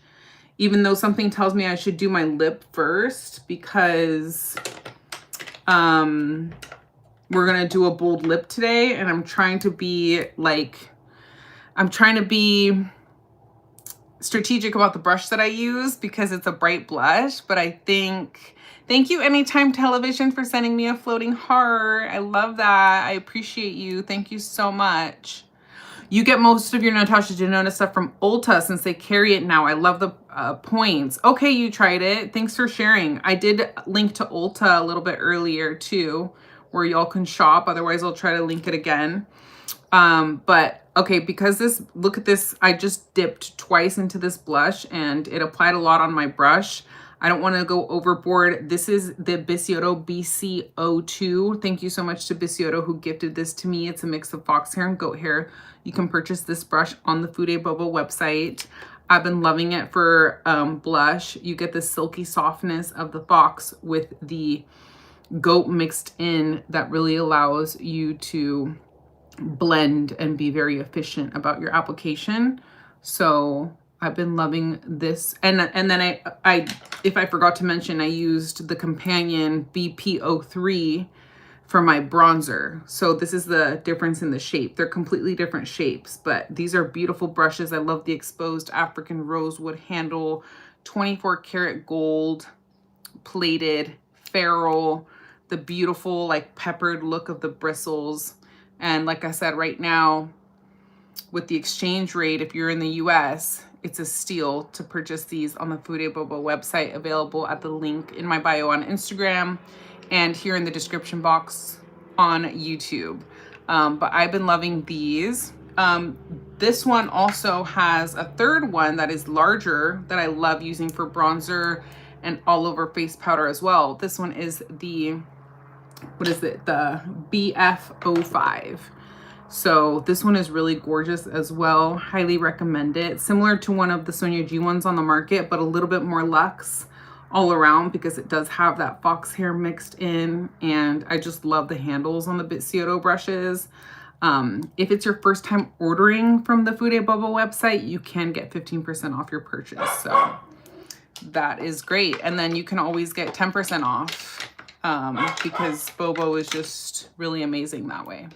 even though something tells me I should do my lip first, because we're gonna do a bold lip today, and I'm trying to be strategic about the brush that I use because it's a bright blush. But I think, thank you Anytime Television for sending me a floating heart. I love that. I appreciate you. Thank you so much. You get most of your Natasha Denona stuff from Ulta since they carry it now. I love the points. Okay, you tried it. Thanks for sharing. I did link to Ulta a little bit earlier too, where y'all can shop. Otherwise, I'll try to link it again. But okay, because look at this. I just dipped twice into this blush and it applied a lot on my brush. I don't want to go overboard. This is the Bisciotto BC02. Thank you so much to Bisciotto who gifted this to me. It's a mix of fox hair and goat hair. You can purchase this brush on the Fude Bobo website. I've been loving it for blush. You get the silky softness of the fox with the goat mixed in that really allows you to blend and be very efficient about your application. So I've been loving this. And then I if I forgot to mention, I used the Companion BP03 for my bronzer. So this is the difference in the shape. They're completely different shapes, but these are beautiful brushes. I love the exposed African rosewood handle, 24 karat gold plated ferrule, the beautiful like peppered look of the bristles. And like I said, right now with the exchange rate, if you're in the US, it's a steal to purchase these on the Fude Bobo website, available at the link in my bio on Instagram and here in the description box on YouTube. But I've been loving these. This one also has a third one that is larger that I love using for bronzer and all over face powder as well. This one is the, what is it? The BF05. So this one is really gorgeous as well. Highly recommend it. Similar to one of the Sonia G ones on the market, but a little bit more luxe all around because it does have that fox hair mixed in. And I just love the handles on the Bisciotto brushes. If it's your first time ordering from the Fude Bobo website, you can get 15% off your purchase. So that is great. And then you can always get 10% off because Bobo is just really amazing that way.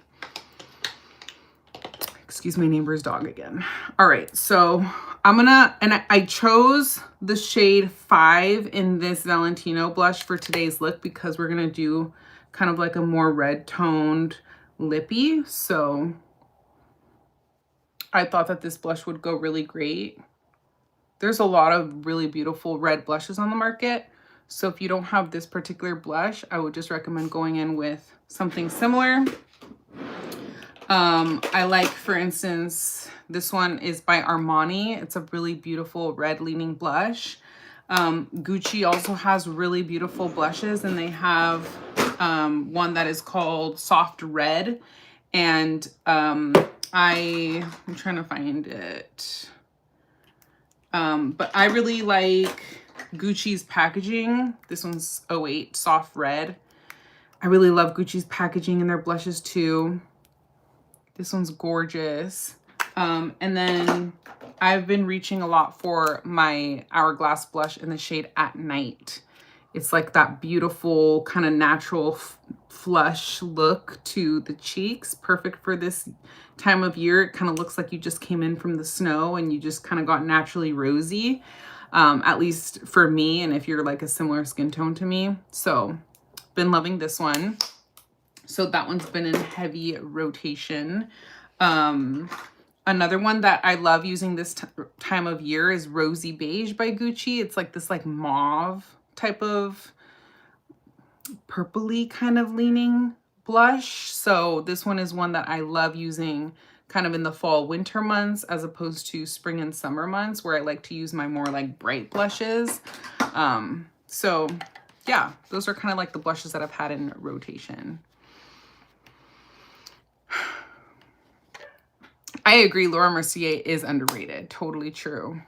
Excuse my neighbor's dog again. All right, so I'm gonna, and I chose the shade 5 in this Valentino blush for today's look because we're gonna do kind of like a more red toned lippy. So I thought that this blush would go really great. There's a lot of really beautiful red blushes on the market. So if you don't have this particular blush, I would just recommend going in with something similar. I like, for instance, this one is by Armani. It's a really beautiful red leaning blush. Gucci also has really beautiful blushes, and they have one that is called Soft Red. And I'm trying to find it. But I really like Gucci's packaging. This one's 08 Soft Red. I really love Gucci's packaging and their blushes too. This one's gorgeous. And then I've been reaching a lot for my Hourglass blush in the shade At Night. It's like that beautiful kind of natural flush look to the cheeks. Perfect for this time of year. It kind of looks like you just came in from the snow and you just kind of got naturally rosy. At least for me, and if you're like a similar skin tone to me. So been loving this one. So that one's been in heavy rotation. Another one that I love using this time of year is Rosy Beige by Gucci. It's like this like mauve type of purpley kind of leaning blush. So this one is one that I love using kind of in the fall winter months as opposed to spring and summer months, where I like to use my more like bright blushes. So yeah, those are kind of like the blushes that I've had in rotation. I agree, Laura Mercier is underrated. Totally true.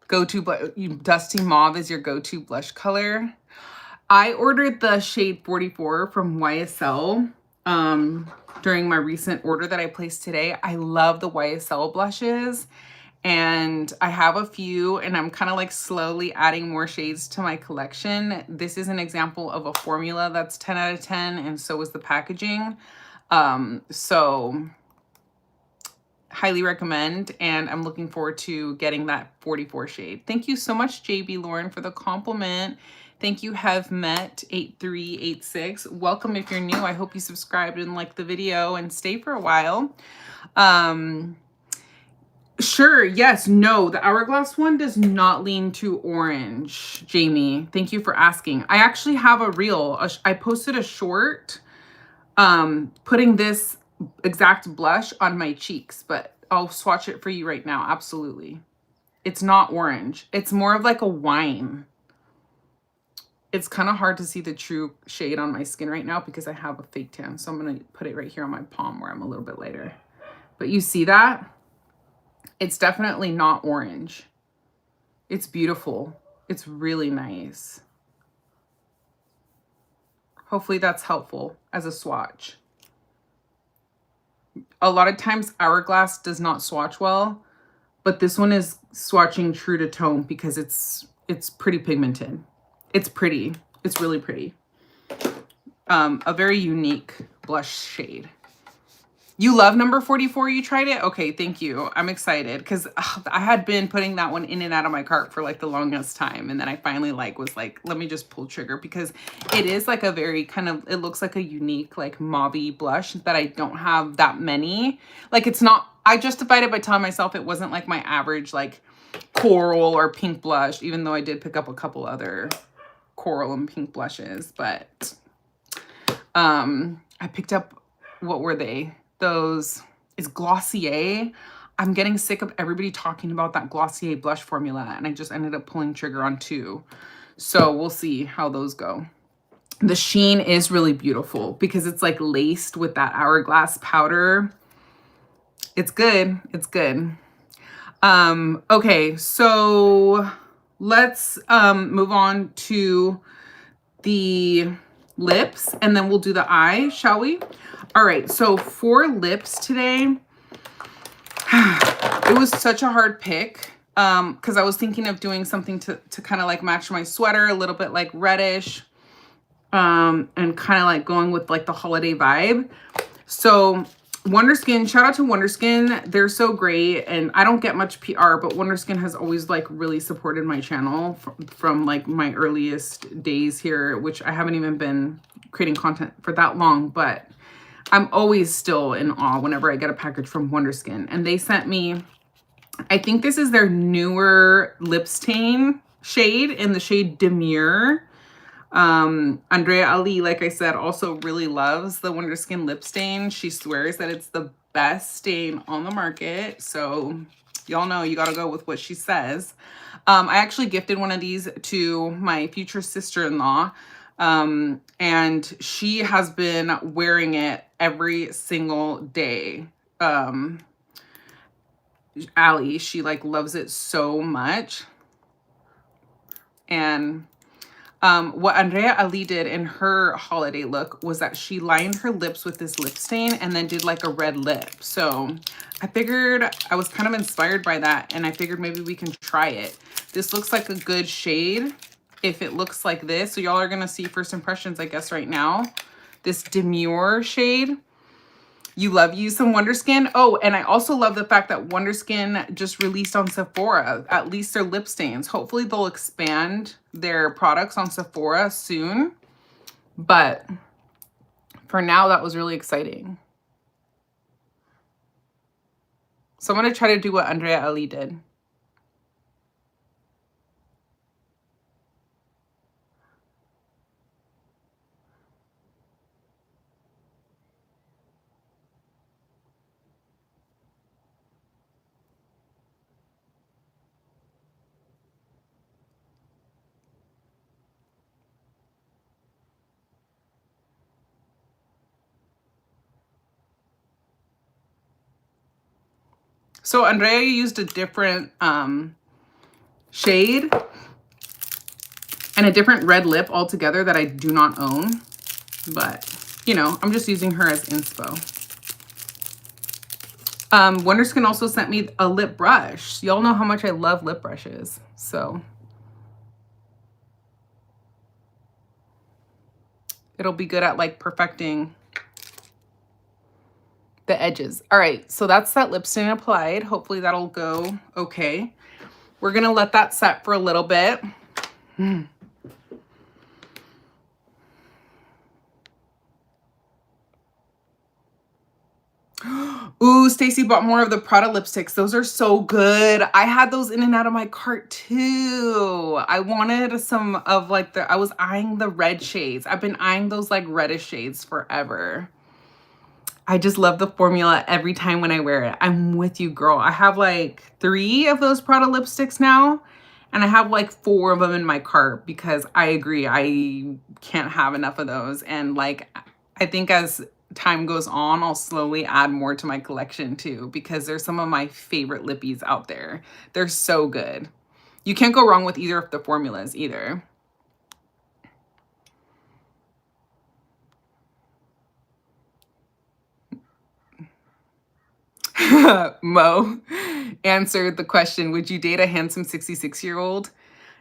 Dusty Mauve is your go-to blush color. I ordered the shade 44 from YSL during my recent order that I placed today. I love the YSL blushes, and I have a few, and I'm kind of like slowly adding more shades to my collection. This is an example of a formula that's 10 out of 10, and so is the packaging. So highly recommend, and I'm looking forward to getting that 44 shade. Thank you so much, JB Lauren, for the compliment. Thank you, Have Met 8386. Welcome if you're new. I hope you subscribed and liked the video and stay for a while. Sure, yes, no, the Hourglass one does not lean to orange, Jamie. Thank you for asking. I actually have a reel. I posted a short putting this exact blush on my cheeks, but I'll swatch it for you right now. Absolutely. It's not orange. It's more of like a wine. It's kind of hard to see the true shade on my skin right now because I have a fake tan. So I'm going to put it right here on my palm where I'm a little bit lighter. But you see that? It's definitely not orange. It's beautiful. It's really nice. Hopefully that's helpful as a swatch. A lot of times Hourglass does not swatch well, but this one is swatching true to tone because it's pretty pigmented. It's pretty. It's really pretty. A very unique blush shade. You love number 44? You tried it? Okay, thank you. I'm excited because I had been putting that one in and out of my cart for like the longest time. And then I finally was like, let me just pull trigger because it is like a very kind of, it looks like a unique like mauve-y blush that I don't have that many. Like it's not, I justified it by telling myself it wasn't like my average like coral or pink blush, even though I did pick up a couple other coral and pink blushes. But I picked up, what were they? Those is Glossier. I'm getting sick of everybody talking about that Glossier blush formula, and I just ended up pulling trigger on 2. So we'll see how those go. The sheen is really beautiful because it's like laced with that Hourglass powder. It's good. It's good. Okay, so let's move on to the lips, and then we'll do the eye, shall we? All right, so for lips today, it was such a hard pick because I was thinking of doing something to kind of like match my sweater, a little bit like reddish, and kind of like going with like the holiday vibe. So Wonderskin, shout out to Wonderskin. They're so great, and I don't get much PR, but Wonderskin has always like really supported my channel from like my earliest days here, which I haven't even been creating content for that long, but I'm always still in awe whenever I get a package from Wonderskin. And they sent me I think this is their newer lip stain shade in the shade Demure. Andrea Ali, like I said, also really loves the Wonderskin lip stain. She swears that it's the best stain on the market. So y'all know you got to go with what she says. I actually gifted one of these to my future sister-in-law. And she has been wearing it every single day. Ali, she like loves it so much. And what Andrea Ali did in her holiday look was that she lined her lips with this lip stain and then did like a red lip. So I figured I was kind of inspired by that, and I figured maybe we can try it. This looks like a good shade if it looks like this. So y'all are going to see first impressions, I guess, right now. This Demure shade. You love you some Wonderskin. Oh, and I also love the fact that Wonderskin just released on Sephora, at least their lip stains. Hopefully they'll expand their products on Sephora soon. But for now, that was really exciting. So I'm going to try to do what Andrea Ali did. So Andrea used a different shade and a different red lip altogether that I do not own. But, you know, I'm just using her as inspo. Wonderskin also sent me a lip brush. Y'all know how much I love lip brushes. So it'll be good at like perfecting the edges. All right, so that's that lip stain applied. Hopefully that'll go okay. We're gonna let that set for a little bit. Ooh, Stacy bought more of the Prada lipsticks. Those are so good. I had those in and out of my cart too. I wanted some of like I was eyeing the red shades. I've been eyeing those like reddish shades forever. I just love the formula every time when I wear it. I'm with you, girl. I have like 3 of those Prada lipsticks now, and I have like 4 of them in my cart because I agree, I can't have enough of those. And like, I think as time goes on, I'll slowly add more to my collection too, because there's some of my favorite lippies out there. They're so good. You can't go wrong with either of the formulas either. Mo answered the question, would you date a handsome 66-year-old?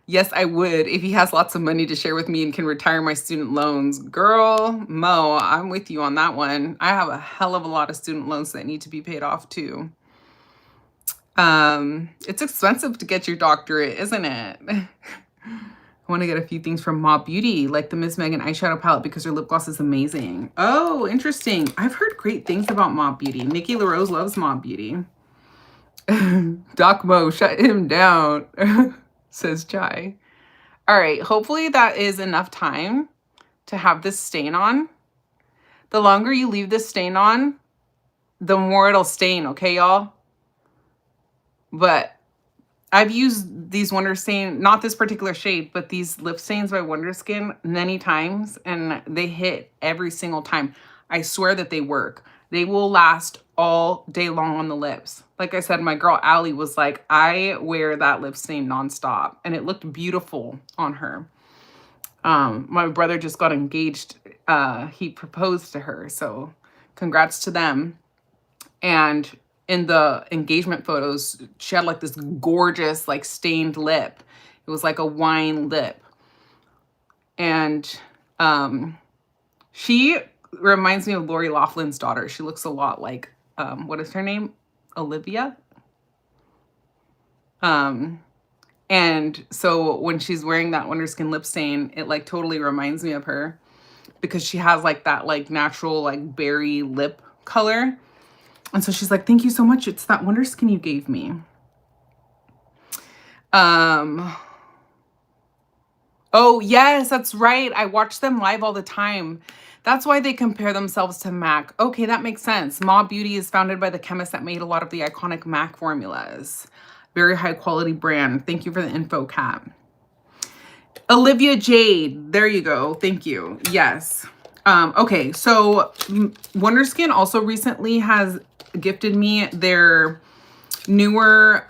Yes, I would, if he has lots of money to share with me and can retire my student loans. Girl, Mo, I'm with you on that one. I have a hell of a lot of student loans that need to be paid off too. It's expensive to get your doctorate, isn't it? I want to get a few things from Mauv Beauty, like the Miss Megan eyeshadow palette, because her lip gloss is amazing. Oh, interesting. I've heard great things about Mauv Beauty. Nikki LaRose loves Mauv Beauty. Doc Mo, shut him down, says Chai. All right, hopefully that is enough time to have this stain on. The longer you leave this stain on, the more it'll stain, okay, y'all? But I've used these Wonderstain, not this particular shade, but these lip stains by Wonderskin many times, and they hit every single time. I swear that they work. They will last all day long on the lips. Like I said, my girl Allie was like, I wear that lip stain nonstop, and it looked beautiful on her. My brother just got engaged. He proposed to her, so congrats to them. And in the engagement photos, she had like this gorgeous like stained lip. It was like a wine lip. And she reminds me of Lori Loughlin's daughter. She looks a lot like, what is her name? Olivia? And so when she's wearing that Wonderskin lip stain, it like totally reminds me of her because she has like that like natural like berry lip color. And so she's like, thank you so much. It's that Wonderskin you gave me. Um, oh, yes, that's right. I watch them live all the time. That's why they compare themselves to MAC. Okay, that makes sense. Mauv Beauty is founded by the chemist that made a lot of the iconic MAC formulas. Very high quality brand. Thank you for the info, Kat. Olivia Jade. There you go. Thank you. Yes. Okay, so Wonderskin also recently has gifted me their newer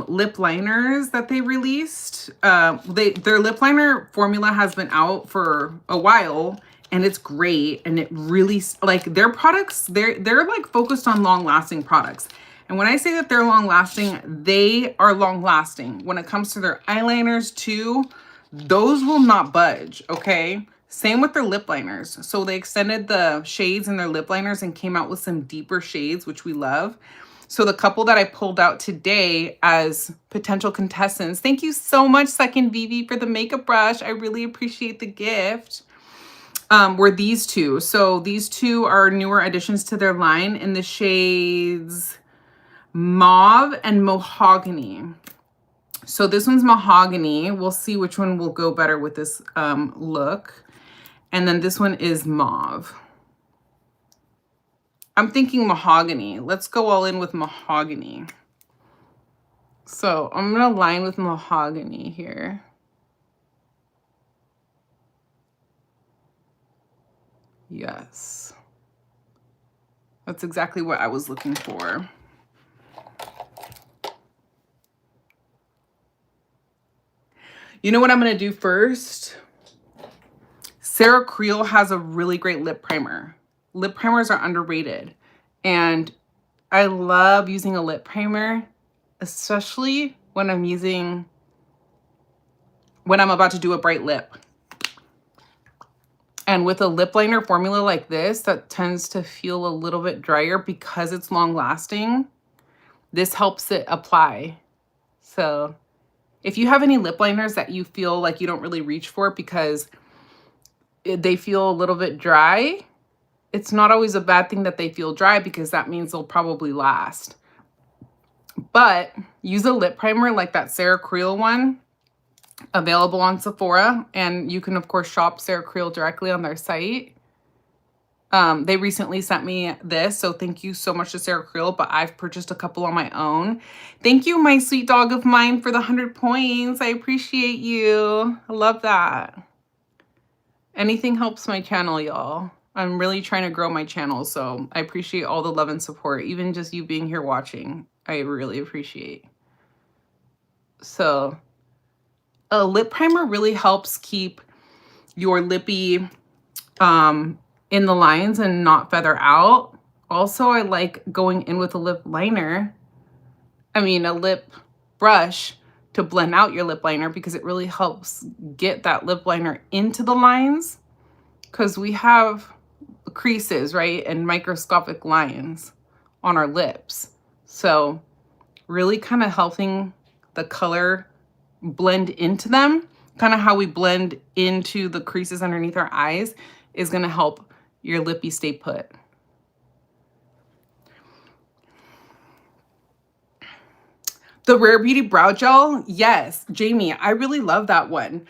lip liners that they released. Their lip liner formula has been out for a while, and it's great. And it really, like, their products, they're like focused on long lasting products. And when I say that they're long lasting, they are long lasting. When it comes to their eyeliners too, those will not budge, okay? Same with their lip liners. So they extended the shades in their lip liners and came out with some deeper shades, which we love. So the couple that I pulled out today as potential contestants, thank you so much, Second Vivi, for the makeup brush. I really appreciate the gift. Were these two. So these two are newer additions to their line in the shades Mauve and Mahognany. So this one's Mahognany. We'll see which one will go better with this look. And then this one is Mauve. I'm thinking Mahognany. Let's go all in with Mahognany. So I'm going to line with Mahognany here. Yes. That's exactly what I was looking for. You know what I'm going to do first? Sarah Creal has a really great lip primer. Lip primers are underrated. And I love using a lip primer, especially when I'm about to do a bright lip. And with a lip liner formula like this, that tends to feel a little bit drier because it's long lasting, this helps it apply. So if you have any lip liners that you feel like you don't really reach for because they feel a little bit dry, it's not always a bad thing that they feel dry because that means they'll probably last. But use a lip primer like that Sarah Creal one, available on Sephora. And you can, of course, shop Sarah Creal directly on their site. They recently sent me this, so thank you so much to Sarah Creal, but I've purchased a couple on my own. Thank you, my sweet dog of mine, for the 100 points. I appreciate you. I love that. Anything helps my channel, y'all. I'm really trying to grow my channel, so I appreciate all the love and support, even just you being here watching. I really appreciate. So a lip primer really helps keep your lippy in the lines and not feather out. Also, I like going in with a lip liner. I mean, a lip brush to blend out your lip liner because it really helps get that lip liner into the lines because we have creases, right? And microscopic lines on our lips. So really kind of helping the color blend into them, kind of how we blend into the creases underneath our eyes, is going to help your lippy stay put. The Rare Beauty Brow Gel, yes, Jamie, I really love that one.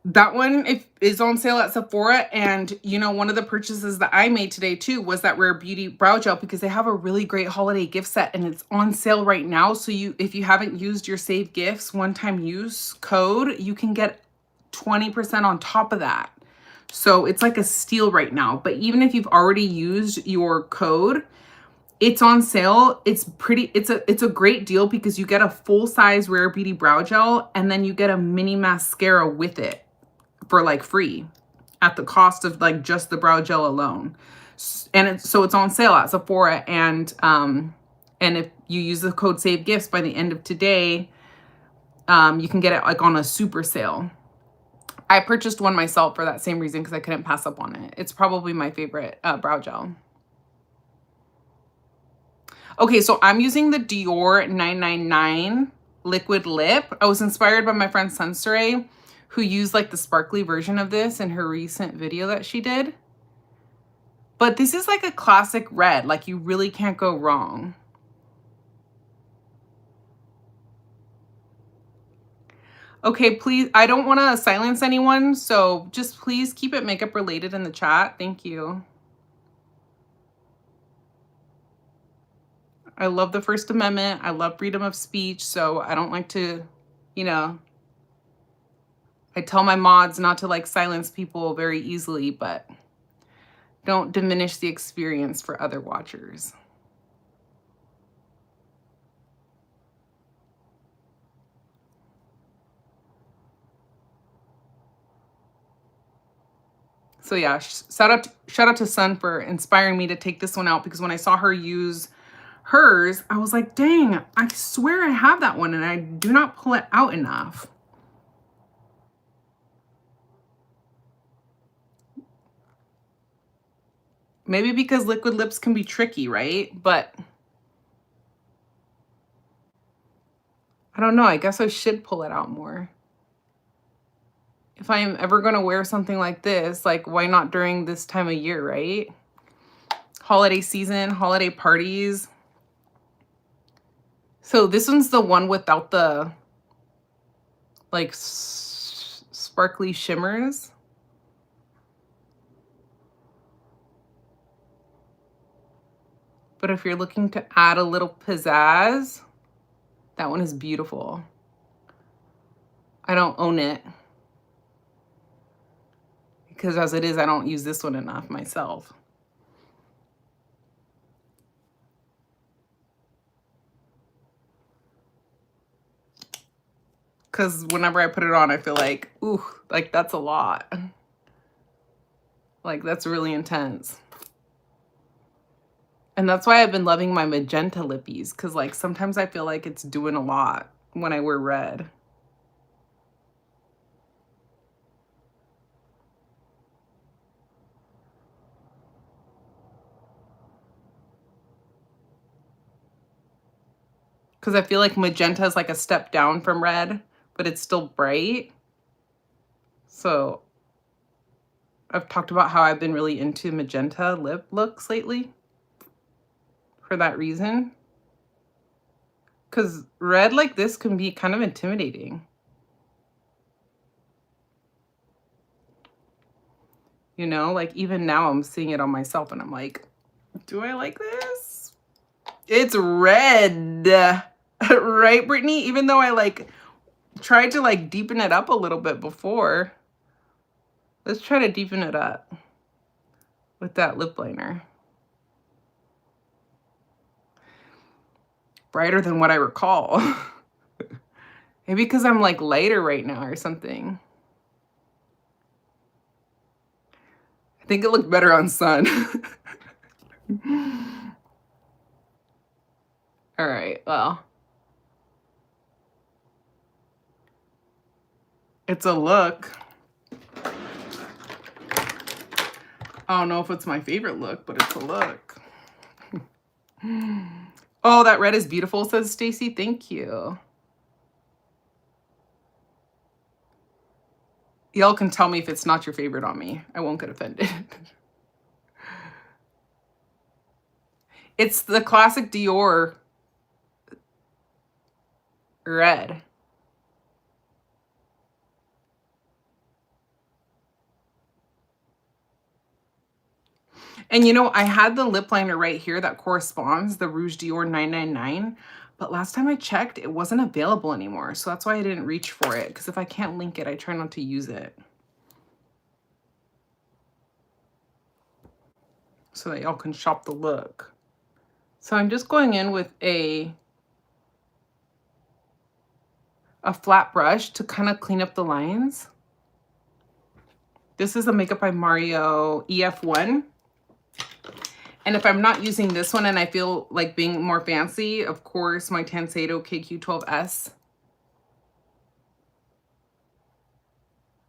That one is on sale at Sephora, and you know, one of the purchases that I made today too was that Rare Beauty Brow Gel because they have a really great holiday gift set and it's on sale right now. So if you haven't used your Save Gifts one-time use code, you can get 20% on top of that. So it's like a steal right now. But even if you've already used your code, it's on sale. It's a great deal because you get a full-size Rare Beauty Brow Gel and then you get a mini mascara with it for like free at the cost of like just the brow gel alone. And so it's on sale at Sephora, and if you use the code Save Gifts by the end of today, you can get it like on a super sale. I purchased one myself for that same reason because I couldn't pass up on it. It's probably my favorite brow gel. Okay, so I'm using the Dior 999 liquid lip. I was inspired by my friend Sunsaray, who used like the sparkly version of this in her recent video that she did. But this is like a classic red, like you really can't go wrong. Okay, please, I don't want to silence anyone, so just please keep it makeup related in the chat. Thank you. I love the First Amendment. I love freedom of speech, so I don't like to, you know, I tell my mods not to like silence people very easily, but don't diminish the experience for other watchers. So yeah, shout out to Sun for inspiring me to take this one out, because when I saw her use hers, I was like, dang, I swear I have that one and I do not pull it out enough. Maybe because liquid lips can be tricky, right? But I don't know. I guess I should pull it out more. If I am ever going to wear something like this, like why not during this time of year, right? Holiday season, holiday parties. So this one's the one without the like sparkly shimmers. But if you're looking to add a little pizzazz, that one is beautiful. I don't own it, because as it is, I don't use this one enough myself. Because whenever I put it on, I feel like, ooh, like that's a lot. Like that's really intense. And that's why I've been loving my magenta lippies, because like sometimes I feel like it's doing a lot when I wear red. Because I feel like magenta is like a step down from red, but it's still bright. So I've talked about how I've been really into magenta lip looks lately for that reason. Because red like this can be kind of intimidating. You know, like even now I'm seeing it on myself and I'm like, do I like this? It's red. Right, Brittany? Even though I like tried to like deepen it up a little bit before. Let's try to deepen it up with that lip liner. Brighter than what I recall. Maybe because I'm like lighter right now or something. I think it looked better on Sun. All right, well. It's a look. I don't know if it's my favorite look, but it's a look. Oh, that red is beautiful, says Stacy. Thank you. Y'all can tell me if it's not your favorite on me. I won't get offended. It's the classic Dior red. And you know, I had the lip liner right here that corresponds, the Rouge Dior 999. But last time I checked, it wasn't available anymore. So that's why I didn't reach for it. Because if I can't link it, I try not to use it. So that y'all can shop the look. So I'm just going in with a flat brush to kind of clean up the lines. This is a Makeup by Mario EF1. And if I'm not using this one and I feel like being more fancy, of course, my Tancedo KQ12S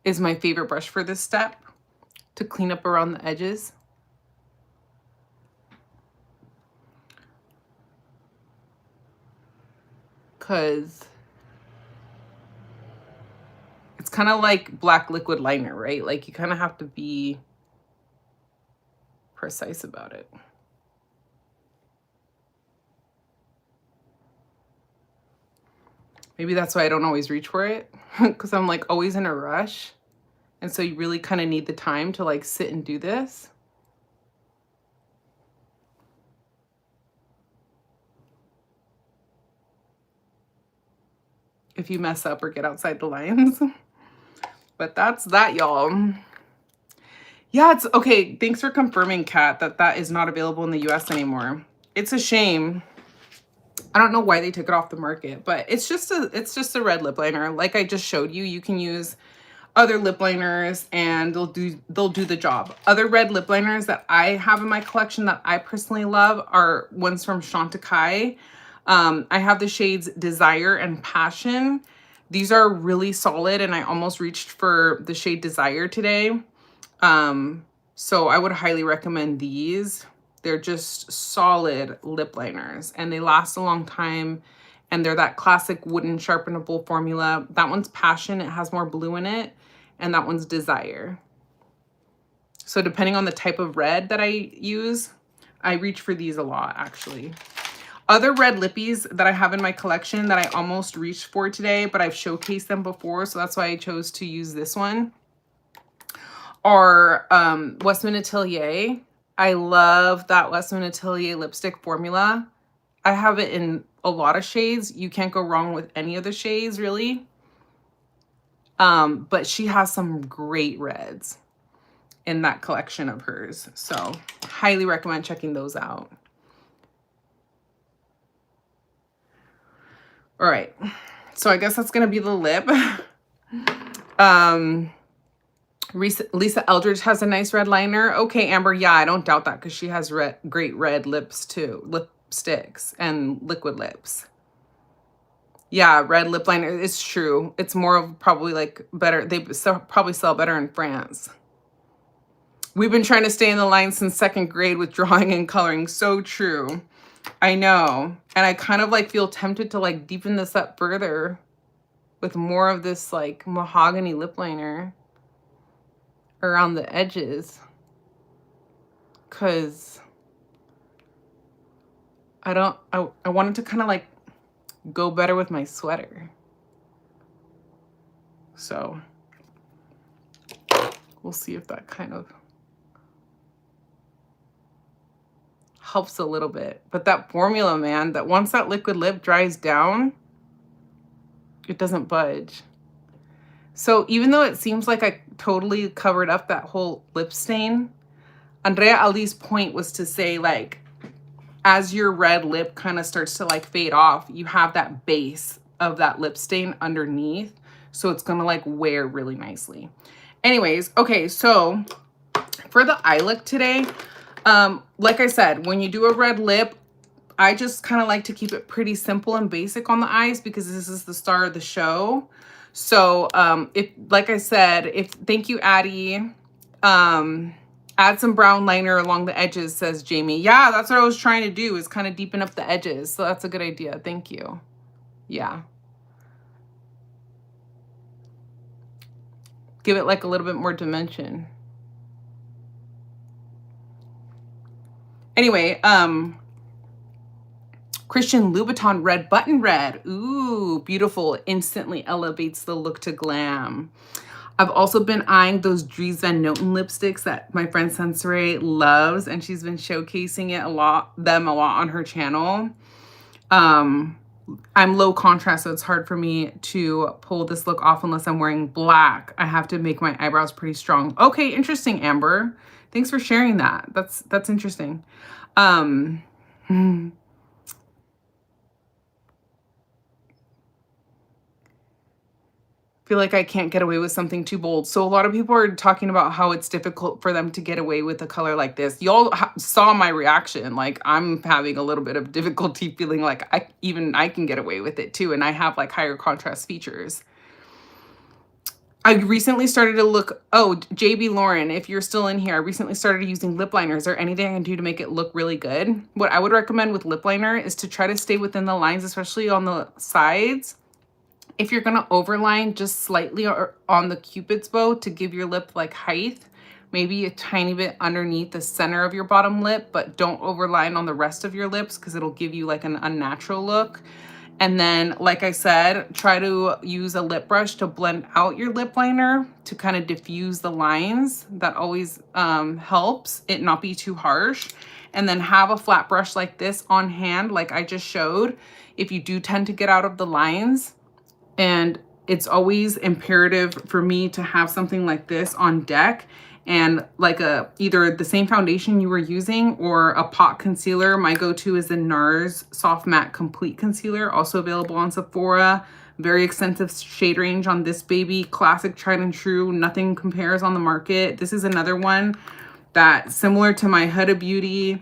is my favorite brush for this step to clean up around the edges. Because it's kind of like black liquid liner, right? Like you kind of have to be precise about it. Maybe that's why I don't always reach for it, because I'm like always in a rush. And so you really kind of need the time to like sit and do this. If you mess up or get outside the lines. But that's that, y'all. Yeah, it's okay. Thanks for confirming, Kat, that that is not available in the US anymore. It's a shame. I don't know why they took it off the market, but it's just a red lip liner. Like I just showed you, you can use other lip liners and they'll do the job. Other red lip liners that I have in my collection that I personally love are ones from Chantecaille. I have the shades Desire and Passion. These are really solid and I almost reached for the shade Desire today. So I would highly recommend these. They're just solid lip liners and they last a long time. And they're that classic wooden sharpenable formula. That one's Passion, it has more blue in it. And that one's Desire. So depending on the type of red that I use, I reach for these a lot actually. Other red lippies that I have in my collection that I almost reached for today, but I've showcased them before, so that's why I chose to use this one, are Westman Atelier. I love that Westman Atelier lipstick formula. I have it in a lot of shades. You can't go wrong with any of the shades, really. But she has some great reds in that collection of hers. So highly recommend checking those out. All right. So I guess that's going to be the lip. Lisa Eldridge has a nice red liner. Okay, Amber. Yeah, I don't doubt that because she has great red lips too. Lipsticks and liquid lips. Yeah, red lip liner. It's true. It's more of probably like better. They probably sell better in France. We've been trying to stay in the line since 2nd grade with drawing and coloring. So true. I know. And I kind of like feel tempted to like deepen this up further with more of this like mahogany lip liner around the edges. Cause I wanted to kind of like go better with my sweater. So we'll see if that kind of helps a little bit. But that formula, man, that once that liquid lip dries down, it doesn't budge. So even though it seems like I totally covered up that whole lip stain, Andrea Ali's point was to say like, as your red lip kind of starts to like fade off, you have that base of that lip stain underneath. So it's gonna like wear really nicely. Anyways, okay, so for the eye look today, like I said, when you do a red lip, I just kind of like to keep it pretty simple and basic on the eyes because this is the star of the show. So like I said, thank you, Addie. Add some brown liner along the edges, says Jamie. Yeah, that's what I was trying to do, is kind of deepen up the edges. So that's a good idea. Thank you. Yeah. Give it like a little bit more dimension. Anyway, Christian Louboutin red button red. Ooh, beautiful. Instantly elevates the look to glam. I've also been eyeing those Dries Van Noten lipsticks that my friend Sensory loves, and she's been showcasing them a lot on her channel. I'm low contrast, so it's hard for me to pull this look off unless I'm wearing black. I have to make my eyebrows pretty strong. Okay, interesting, Amber. Thanks for sharing that. That's interesting. Feel like I can't get away with something too bold. So a lot of people are talking about how it's difficult for them to get away with a color like this. Y'all saw my reaction. Like I'm having a little bit of difficulty feeling like I can get away with it too. And I have like higher contrast features. I recently started to look, oh, JB Lauren, if you're still in here, I recently started using lip liner. Is there anything I can do to make it look really good? What I would recommend with lip liner is to try to stay within the lines, especially on the sides. If you're gonna overline just slightly on the Cupid's bow to give your lip like height, maybe a tiny bit underneath the center of your bottom lip, but don't overline on the rest of your lips because it'll give you like an unnatural look. And then, like I said, try to use a lip brush to blend out your lip liner to kind of diffuse the lines. That always helps it not be too harsh. And then have a flat brush like this on hand, like I just showed, if you do tend to get out of the lines. And it's always imperative for me to have something like this on deck, and like either the same foundation you were using or a pot concealer. My go-to is the NARS Soft Matte Complete Concealer, also available on Sephora. Very extensive shade range on this baby. Classic, tried and true. Nothing compares on the market. This is another one that, similar to my Huda Beauty,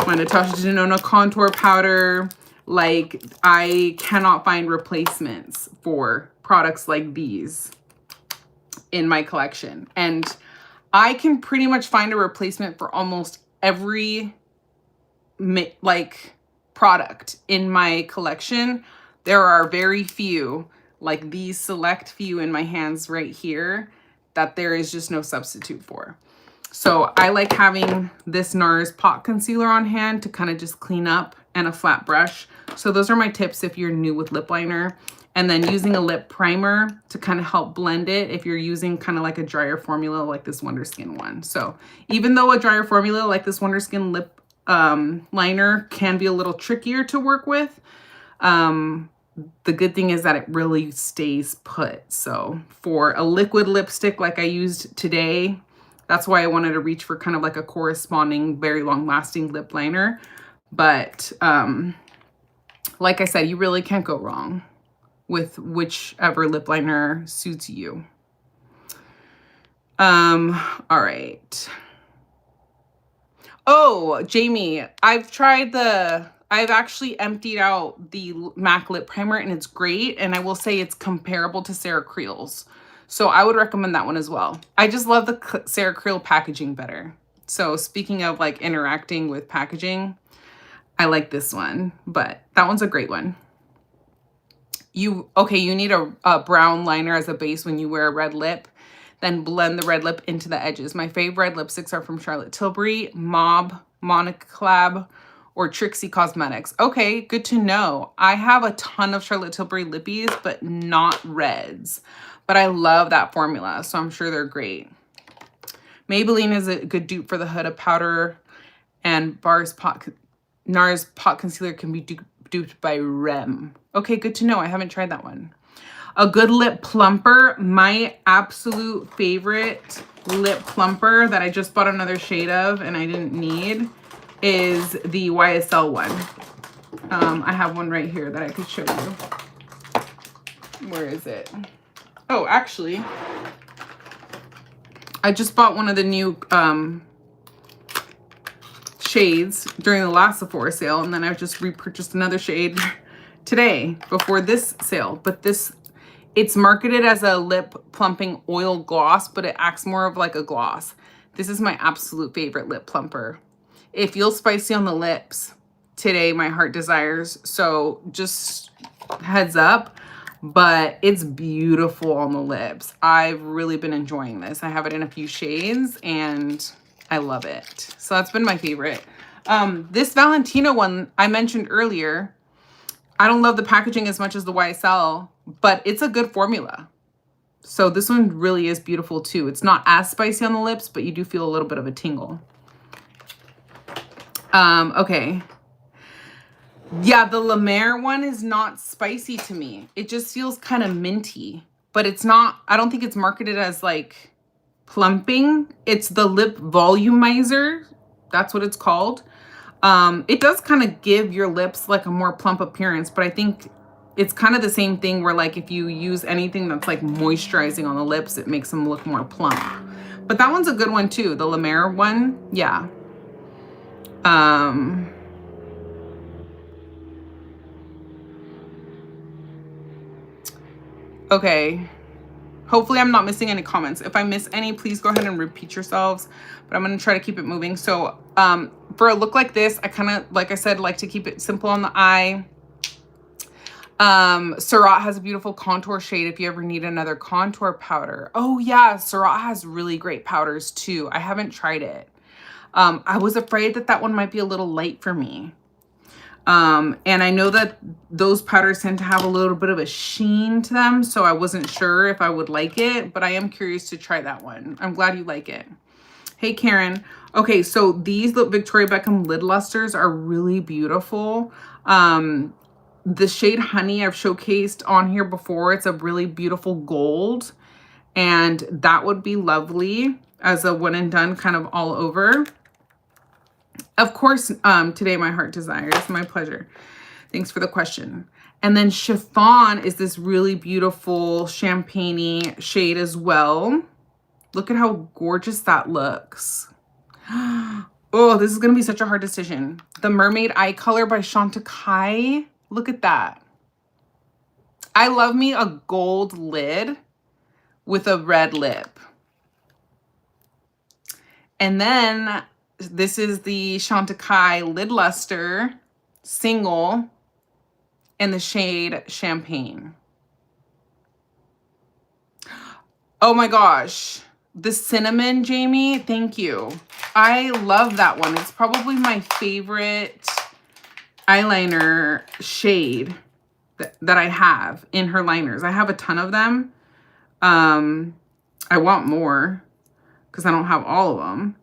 my Natasha Denona contour powder, like I cannot find replacements for products like these in my collection. And I can pretty much find a replacement for almost every like product in my collection. There are very few, like these select few in my hands right here, that there is just no substitute for. So I like having this NARS pot concealer on hand to kind of just clean up, and a flat brush. So those are my tips if you're new with lip liner. And then using a lip primer to kind of help blend it if you're using kind of like a drier formula like this Wonderskin one. So even though a drier formula like this Wonderskin lip liner can be a little trickier to work with, the good thing is that it really stays put. So for a liquid lipstick like I used today, that's why I wanted to reach for kind of like a corresponding very long lasting lip liner. But like I said, you really can't go wrong with whichever lip liner suits you. All right. Oh, Jamie, I've actually emptied out the MAC lip primer, and it's great. And I will say it's comparable to Sarah Creal's. So I would recommend that one as well. I just love the Sarah Creal packaging better. So speaking of like interacting with packaging, I like this one, but that one's a great one. You need a brown liner as a base when you wear a red lip. Then blend the red lip into the edges. My favorite lipsticks are from Charlotte Tilbury, Mauv, Monocolab, or Trixie Cosmetics. Okay, good to know. I have a ton of Charlotte Tilbury lippies, but not reds. But I love that formula, so I'm sure they're great. Maybelline is a good dupe for the Huda powder, and NARS Pot Concealer can be duped by Rem. Okay, good to know. I haven't tried that one. A good lip plumper, my absolute favorite lip plumper that I just bought another shade of and I didn't need, is the YSL one. I have one right here that I could show you. Where is it? Oh, actually, I just bought one of the new shades during the last Sephora sale, and then I just repurchased another shade today before this sale. But it's marketed as a lip plumping oil gloss, but it acts more of like a gloss. This is my absolute favorite lip plumper. It feels spicy on the lips today, my heart desires. So just heads up, but it's beautiful on the lips. I've really been enjoying this. I have it in a few shades and I love it. So that's been my favorite. This Valentino one I mentioned earlier, I don't love the packaging as much as the YSL, but it's a good formula. So this one really is beautiful too. It's not as spicy on the lips, but you do feel a little bit of a tingle. Okay. Yeah, the La Mer one is not spicy to me. It just feels kind of minty, but it's not, I don't think it's marketed as like plumping. It's the lip volumizer. That's what it's called. It does kind of give your lips like a more plump appearance, but I think it's kind of the same thing where like if you use anything that's like moisturizing on the lips, it makes them look more plump. But that one's a good one too. The La Mer one. Yeah. Okay. Hopefully I'm not missing any comments. If I miss any, please go ahead and repeat yourselves, but I'm going to try to keep it moving. So, for a look like this, I kind of, like I said, like to keep it simple on the eye. Surratt has a beautiful contour shade if you ever need another contour powder. Oh yeah, Surratt has really great powders too. I haven't tried it. I was afraid that that one might be a little light for me. And I know that those powders tend to have a little bit of a sheen to them, so I wasn't sure if I would like it, but I am curious to try that one. I'm glad you like it. Hey, Karen. Okay, so these Victoria Beckham lid lusters are really beautiful. The shade Honey I've showcased on here before. It's a really beautiful gold, and that would be lovely as a one and done kind of all over. Of course, today my heart desires. My pleasure. Thanks for the question. And then Chiffon is this really beautiful champagne-y shade as well. Look at how gorgeous that looks. Oh, this is going to be such a hard decision. The Mermaid Eye Color by Chantecaille. Look at that. I love me a gold lid with a red lip. And then this is the Chantecaille Lid Luster single in the shade Champagne. Oh my gosh. The cinnamon, Jamie, thank you. I love that one. It's probably my favorite eyeliner shade that I have in her liners. I have a ton of them. I want more because I don't have all of them.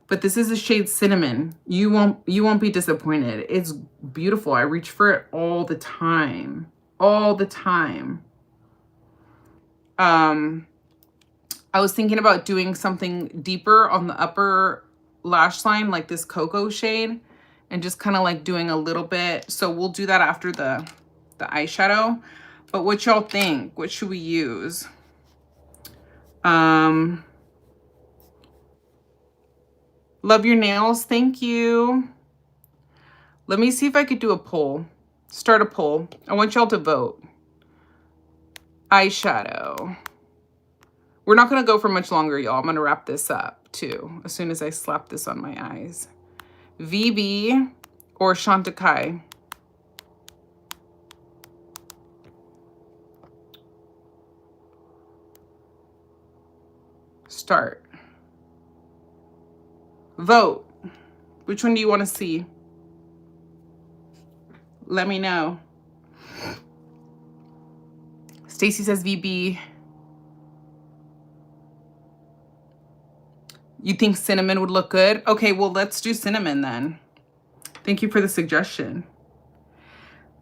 But this is the shade Cinnamon. You won't be disappointed. It's beautiful. I reach for it all the time. All the time. I was thinking about doing something deeper on the upper lash line, like this cocoa shade, and just kind of like doing a little bit. So we'll do that after the eyeshadow. But what y'all think? What should we use? Love your nails. Thank you. Let me see if I could do a poll. Start a poll. I want y'all to vote. Eyeshadow. We're not going to go for much longer, y'all. I'm going to wrap this up, too, as soon as I slap this on my eyes. VB or Chantecaille? Start. Vote. Which one do you want to see? Let me know. Stacy says VB. You think cinnamon would look good? Okay, well, let's do cinnamon then. Thank you for the suggestion.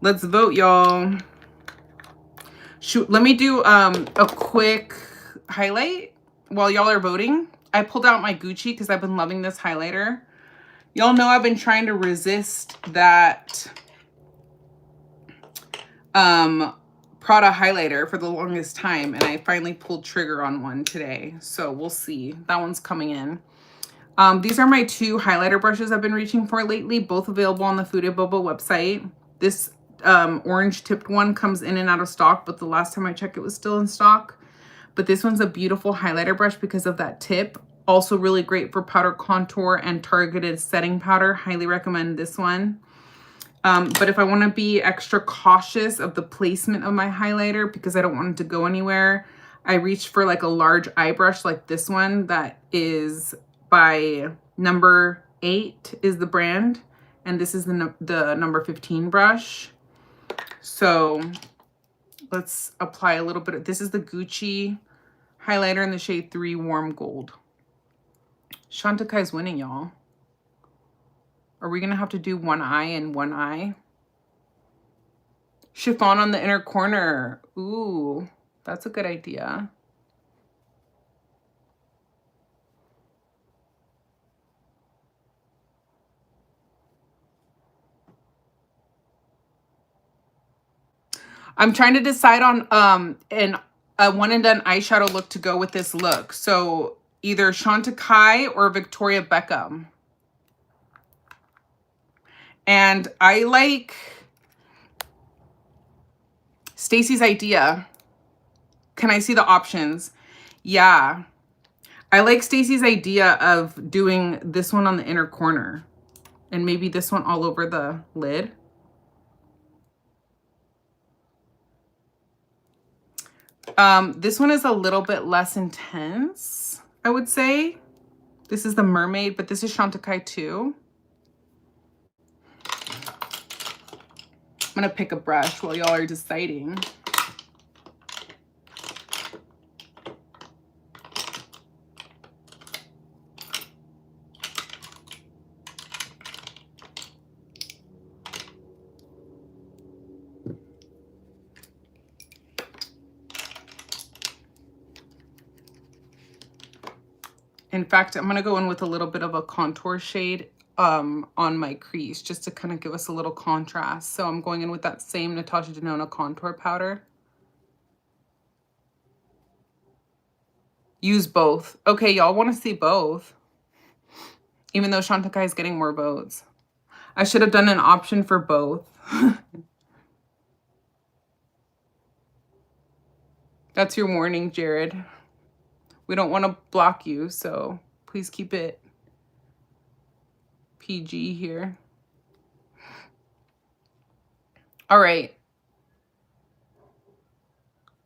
Let's vote, y'all. Shoot, let me do a quick highlight while y'all are voting. I pulled out my Gucci because I've been loving this highlighter. Y'all know I've been trying to resist that Prada highlighter for the longest time, and I finally pulled trigger on one today, so we'll see. That one's coming in. These are my two highlighter brushes I've been reaching for lately, both available on the Huda Bobo website. This orange tipped one comes in and out of stock, but the last time I checked it was still in stock. But this one's a beautiful highlighter brush because of that tip. Also really great for powder contour and targeted setting powder. Highly recommend this one. But if I want to be extra cautious of the placement of my highlighter because I don't want it to go anywhere, I reach for like a large eye brush like this one that is by number 8 is the brand. And this is the number 15 brush. So let's apply a little bit of, this is the Gucci highlighter in the shade 3 Warm Gold. Chantecaille's winning, y'all. Are we going to have to do one eye and one eye? Chiffon on the inner corner. Ooh, that's a good idea. I'm trying to decide on a one and done eyeshadow look to go with this look. So either Chantecaille or Victoria Beckham. And I like Stacy's idea. Can I see the options? Yeah. I like Stacy's idea of doing this one on the inner corner and maybe this one all over the lid. This one is a little bit less intense, I would say. This is the Mermaid, but this is Chantecaille too. gonna pick a brush while y'all are deciding. In fact, I'm gonna go in with a little bit of a contour shade on my crease just to kind of give us a little contrast. So I'm going in with that same Natasha Denona contour powder. Use both. Okay, y'all want to see both. Even though Shantakai is getting more votes. I should have done an option for both. That's your warning, Jared. We don't want to block you, so please keep it PG here. All right.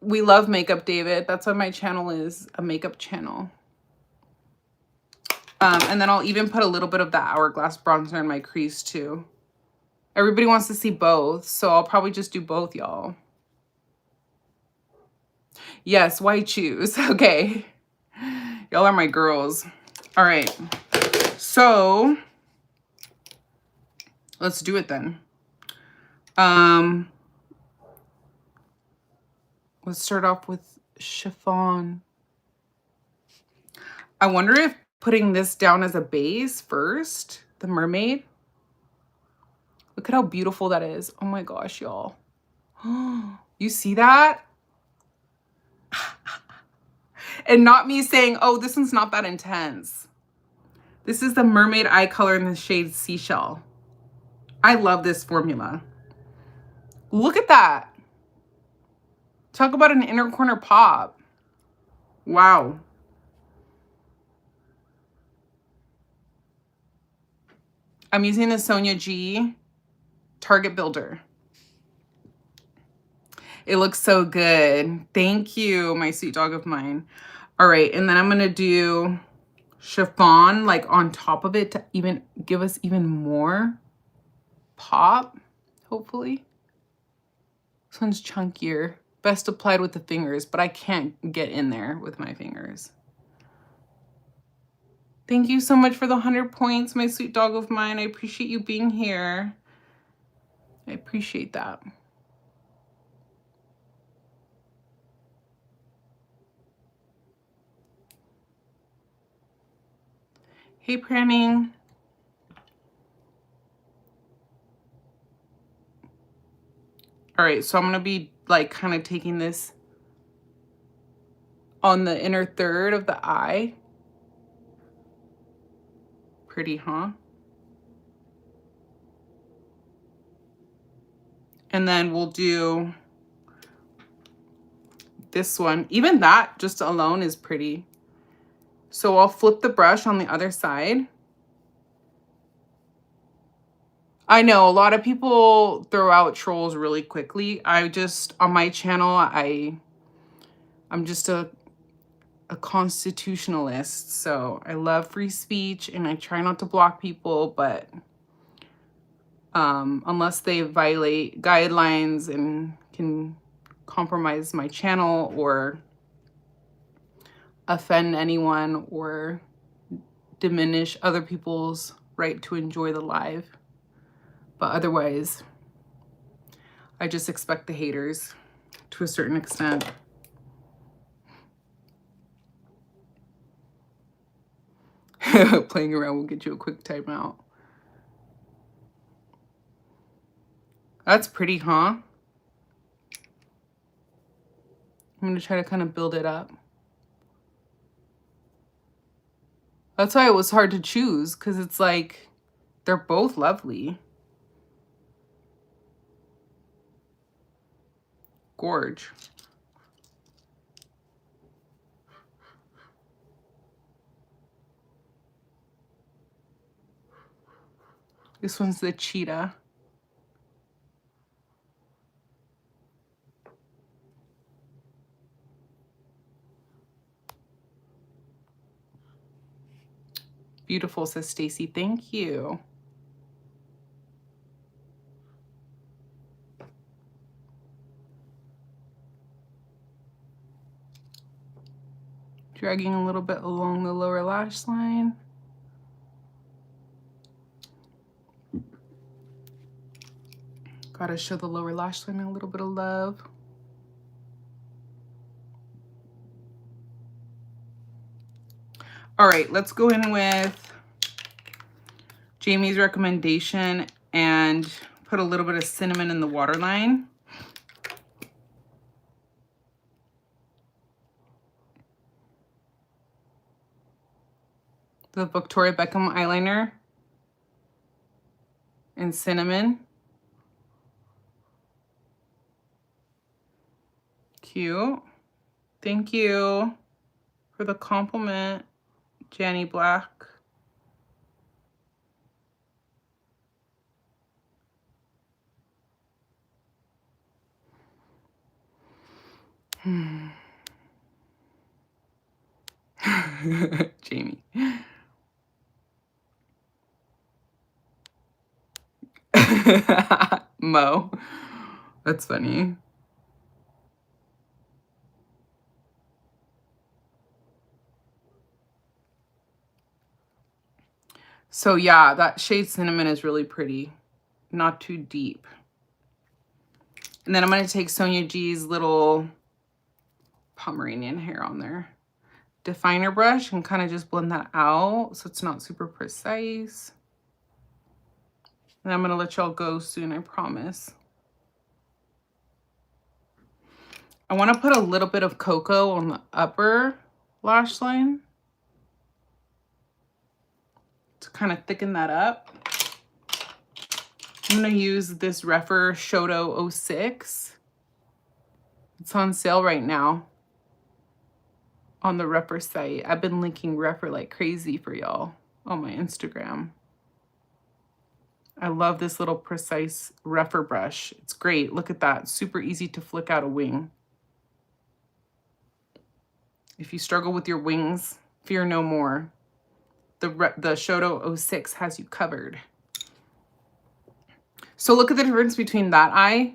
We love makeup, David. That's why my channel is a makeup channel. And then I'll even put a little bit of that Hourglass bronzer in my crease too. Everybody wants to see both, so I'll probably just do both, y'all. Yes, why choose? Okay. Y'all are my girls. All right. So let's do it then. Let's start off with chiffon. I wonder if putting this down as a base first, the mermaid. Look at how beautiful that is. Oh my gosh, y'all. You see that? And not me saying, oh, this one's not that intense. This is the mermaid eye color in the shade Seashell. I love this formula. Look at that. Talk about an inner corner pop. Wow. I'm using the Sonia G Target Builder. It looks so good. Thank you, my sweet dog of mine. All right, and then I'm gonna do chiffon like on top of it to even give us even more pop, hopefully. This one's chunkier. Best applied with the fingers, but I can't get in there with my fingers. Thank you so much for the 100 points, my sweet dog of mine. I appreciate you being here. I appreciate that. Hey, Pranning. All right, so I'm gonna be like kind of taking this on the inner third of the eye. Pretty, huh? And then we'll do this one. Even that just alone is pretty. So I'll flip the brush on the other side. I know a lot of people throw out trolls really quickly. I just, on my channel, I'm just a constitutionalist. So I love free speech and I try not to block people, but unless they violate guidelines and can compromise my channel or offend anyone or diminish other people's right to enjoy the live. But otherwise, I just expect the haters to a certain extent. Playing around will get you a quick timeout. That's pretty, huh? I'm gonna try to kind of build it up. That's why it was hard to choose, because it's like, they're both lovely. Gorge. This one's the cheetah. Beautiful, says Stacy. Thank you. Dragging a little bit along the lower lash line. Gotta show the lower lash line a little bit of love. All right, let's go in with Jamie's recommendation and put a little bit of cinnamon in the waterline. The Victoria Beckham eyeliner and cinnamon. Cute. Thank you for the compliment, Janny Black. Jamie. Mo. That's funny. So yeah, that shade cinnamon is really pretty. Not too deep. And then I'm going to take Sonia G's little Pomeranian hair on there. Definer brush and kind of just blend that out so it's not super precise. And I'm going to let y'all go soon, I promise. I want to put a little bit of cocoa on the upper lash line to kind of thicken that up. I'm going to use this Refer Shoto 06. It's on sale right now on the Refer site. I've been linking Refer like crazy for y'all on my Instagram. I love this little precise Refer brush. It's great. Look at that. Super easy to flick out a wing. If you struggle with your wings, fear no more. The Shoto 06 has you covered. So look at the difference between that eye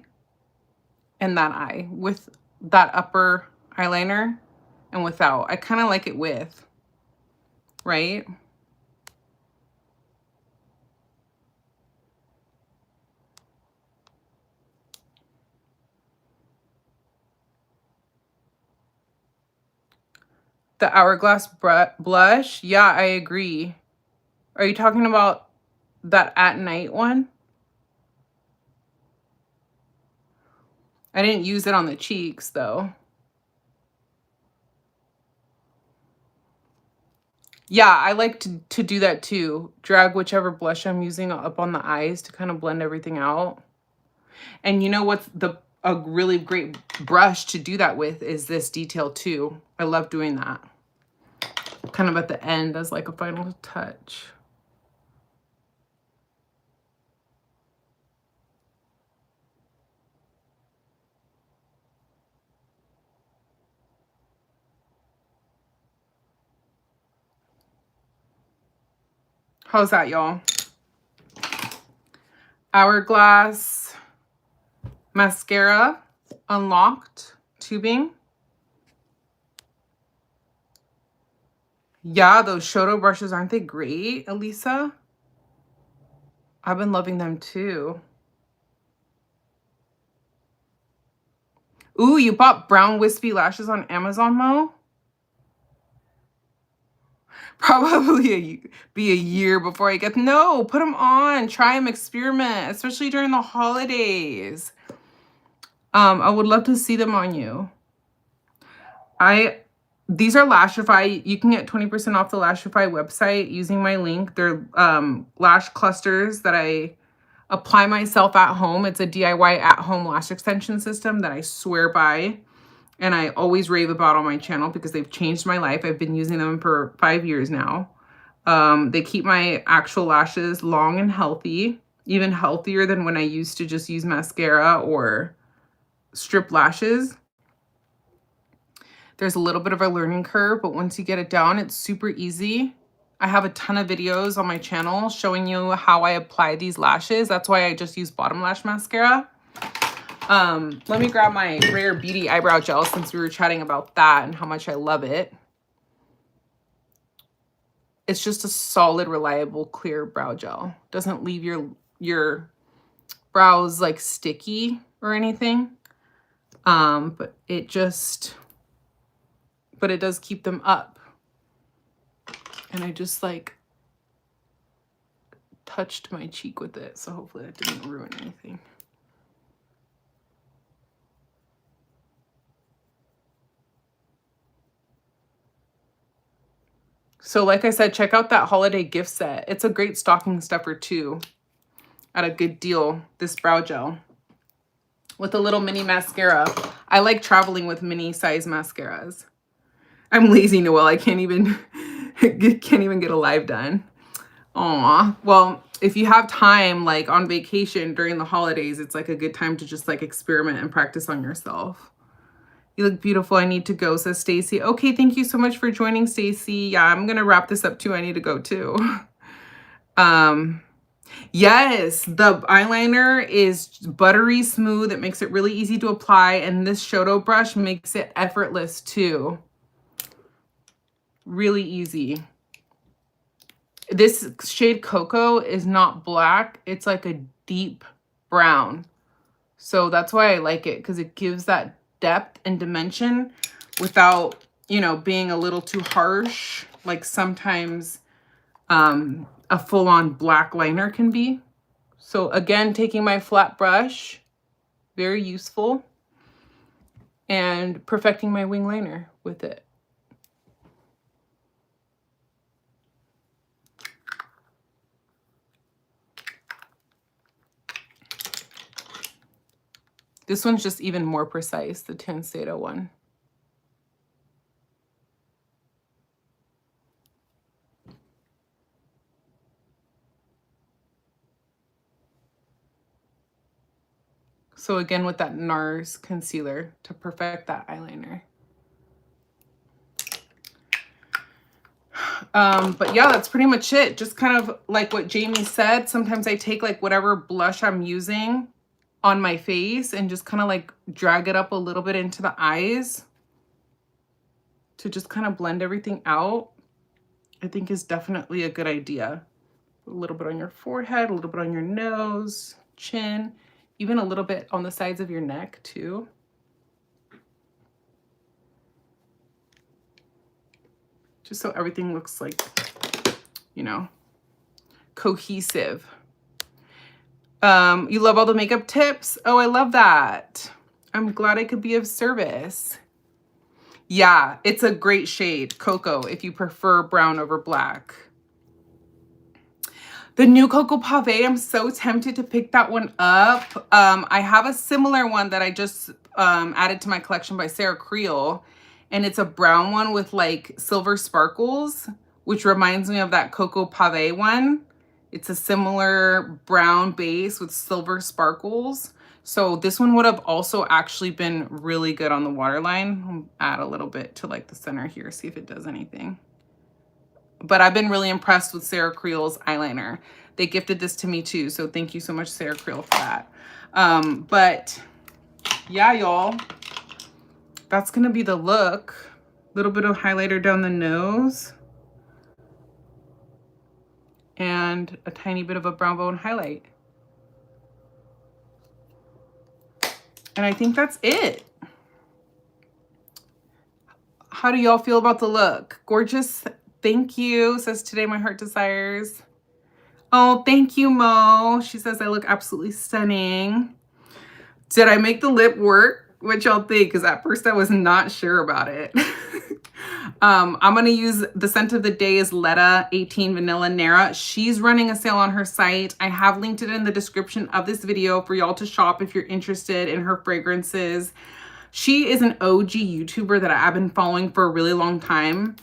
and that eye with that upper eyeliner and without. I kind of like it with, right? The Hourglass blush. Yeah, I agree. Are you talking about that at night one? I didn't use it on the cheeks though. Yeah, I like to do that too. Drag whichever blush I'm using up on the eyes to kind of blend everything out. And you know what's a really great brush to do that with is this Detail 2. I love doing that. Kind of at the end as like a final touch. How's that, y'all? Hourglass mascara, unlocked tubing. Yeah, those Shoto brushes, aren't they great, Elisa? I've been loving them too. Ooh, you bought brown wispy lashes on Amazon, Mo? Probably be a year before I get... No, put them on. Try them, experiment, especially during the holidays. I would love to see them on you. These are Lashify. You can get 20% off the Lashify website using my link. They're lash clusters that I apply myself at home. It's a DIY at-home lash extension system that I swear by. And I always rave about on my channel because they've changed my life. I've been using them for 5 years now. They keep my actual lashes long and healthy, even healthier than when I used to just use mascara or strip lashes. There's a little bit of a learning curve, but once you get it down, it's super easy. I have a ton of videos on my channel showing you how I apply these lashes. That's why I just use bottom lash mascara. Let me grab my Rare Beauty eyebrow gel since we were chatting about that and how much I love it. It's just a solid, reliable, clear brow gel. Doesn't leave your brows like sticky or anything. But it does keep them up. And I just like touched my cheek with it, so hopefully that didn't ruin anything. So like I said, check out that holiday gift set. It's a great stocking stuffer too, at a good deal, this brow gel. With a little mini mascara. I like traveling with mini size mascaras. I'm lazy, Noelle. I can't even get a live done. Aw. Well, if you have time, like on vacation during the holidays, it's like a good time to just like experiment and practice on yourself. You look beautiful. I need to go, says Stacy. Okay, thank you so much for joining, Stacy. Yeah, I'm gonna wrap this up too. I need to go too. Yes, the eyeliner is buttery smooth. It makes it really easy to apply, and this Shoto brush makes it effortless too. Really easy. This shade Cocoa is not black. It's like a deep brown. So that's why I like it, because it gives that depth and dimension without, you know, being a little too harsh. Like sometimes a full-on black liner can be. So again, taking my flat brush, very useful, and perfecting my wing liner with it. This one's just even more precise, the Tenseta one. So again, with that NARS concealer to perfect that eyeliner. But yeah, that's pretty much it. Just kind of like what Jamie said, sometimes I take like whatever blush I'm using on my face and just kind of like drag it up a little bit into the eyes to just kind of blend everything out. I think is definitely a good idea. A little bit on your forehead, a little bit on your nose, chin, even a little bit on the sides of your neck too. Just so everything looks like, you know, cohesive. You love all the makeup tips? Oh, I love that. I'm glad I could be of service. Yeah, it's a great shade, Cocoa, if you prefer brown over black. The new Cocoa Pave, I'm so tempted to pick that one up. I have a similar one that I just added to my collection by Sarah Creal. And it's a brown one with like silver sparkles, which reminds me of that Cocoa Pave one. It's a similar brown base with silver sparkles. So this one would have also actually been really good on the waterline. I'll add a little bit to like the center here, see if it does anything. But I've been really impressed with Sarah Creal's eyeliner. They gifted this to me too, so thank you so much, Sarah Creal, for that. But yeah, y'all, that's gonna be the look. A little bit of highlighter down the nose. And a tiny bit of a brown bone highlight. And I think that's it. How do y'all feel about the look? Gorgeous. Thank you, says Today My Heart Desires. Oh, thank you, Mo. She says I look absolutely stunning. Did I make the lip work? What y'all think? Because at first I was not sure about it. I'm going to use the scent of the day is Letta 18 Vanilla Nera. She's running a sale on her site. I have linked it in the description of this video for y'all to shop if you're interested in her fragrances. She is an OG YouTuber that I've been following for a really long time.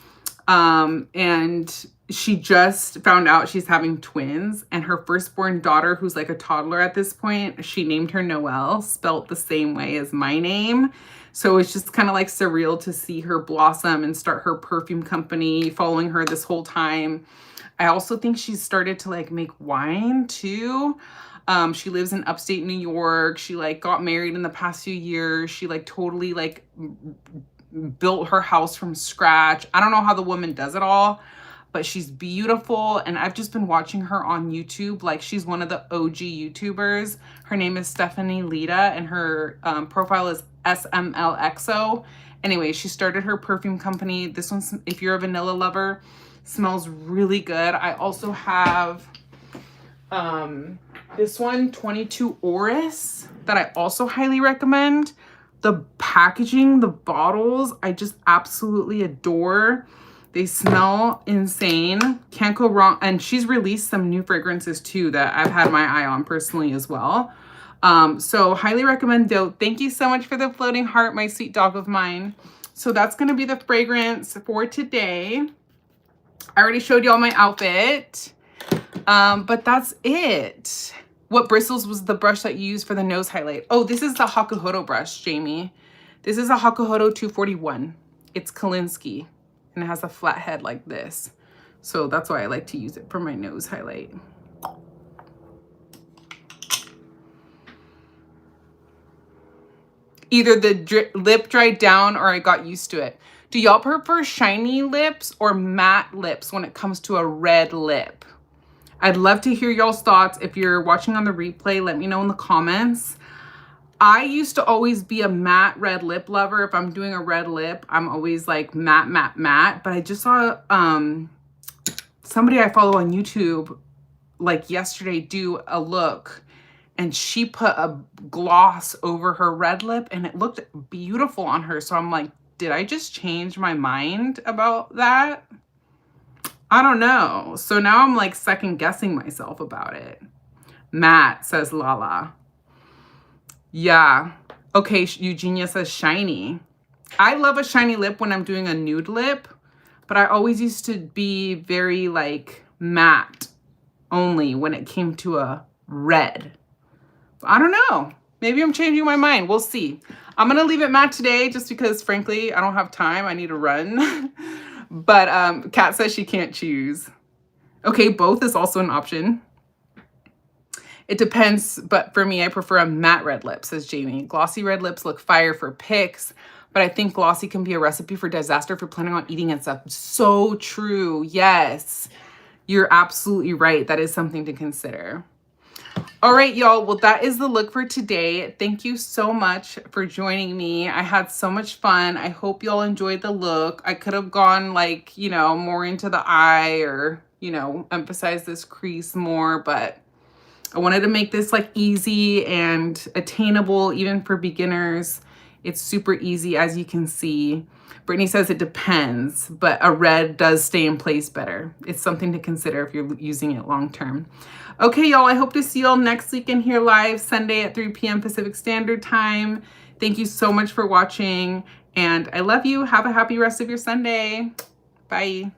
And she just found out she's having twins, and her firstborn daughter, who's like a toddler at this point, she named her Noelle, spelt the same way as my name. So it's just kind of like surreal to see her blossom and start her perfume company, following her this whole time. I also think she's started to like make wine too. She lives in upstate New York. She like got married in the past few years. She like totally like built her house from scratch. I don't know how the woman does it all. but she's beautiful. And I've just been watching her on YouTube. Like, she's one of the OG YouTubers. Her name is Stephanie Lita, and her profile is SMLXO. Anyway, she started her perfume company. This one's, if you're a vanilla lover, smells really good. I also have this one, 22 Oris, that I also highly recommend. The packaging, the bottles, I just absolutely adore. They smell insane. Can't go wrong. And she's released some new fragrances too that I've had my eye on personally as well. So highly recommend though. Thank you so much for the floating heart, my sweet dog of mine. So that's going to be the fragrance for today. I already showed y'all my outfit. But that's it. What bristles was the brush that you used for the nose highlight? Oh, this is the Hakuhodo brush, Jamie. This is a Hakuhodo 241. It's Kolinsky, and it has a flat head like this. So that's why I like to use it for my nose highlight. Either the lip dried down or I got used to it. Do y'all prefer shiny lips or matte lips when it comes to a red lip? I'd love to hear y'all's thoughts. If you're watching on the replay, let me know in the comments. I used to always be a matte red lip lover. If I'm doing a red lip, I'm always like matte, matte, matte. But I just saw somebody I follow on YouTube like yesterday do a look, and she put a gloss over her red lip and it looked beautiful on her. So I'm like, did I just change my mind about that? I don't know. So now I'm like second guessing myself about it. Matte, says Lala. Yeah. Okay, Eugenia says shiny. I love a shiny lip when I'm doing a nude lip, but I always used to be very like matte only when it came to a red. I don't know. Maybe I'm changing my mind. We'll see. I'm going to leave it matte today just because, frankly, I don't have time. I need to run. But Kat says she can't choose. Okay, both is also an option. It depends, but for me, I prefer a matte red lip, says Jamie. Glossy red lips look fire for pics, but I think glossy can be a recipe for disaster if you're planning on eating and stuff. So true. Yes, you're absolutely right. That is something to consider. All right, y'all. Well, that is the look for today. Thank you so much for joining me. I had so much fun. I hope y'all enjoyed the look. I could have gone like, you know, more into the eye or, you know, emphasize this crease more, but I wanted to make this like easy and attainable even for beginners. It's super easy, as you can see. Brittany says it depends, but a red does stay in place better. It's something to consider if you're using it long term. Okay, y'all, I hope to see y'all next weekend here live, Sunday at 3 p.m. Pacific Standard Time. Thank you so much for watching, and I love you. Have a happy rest of your Sunday. Bye.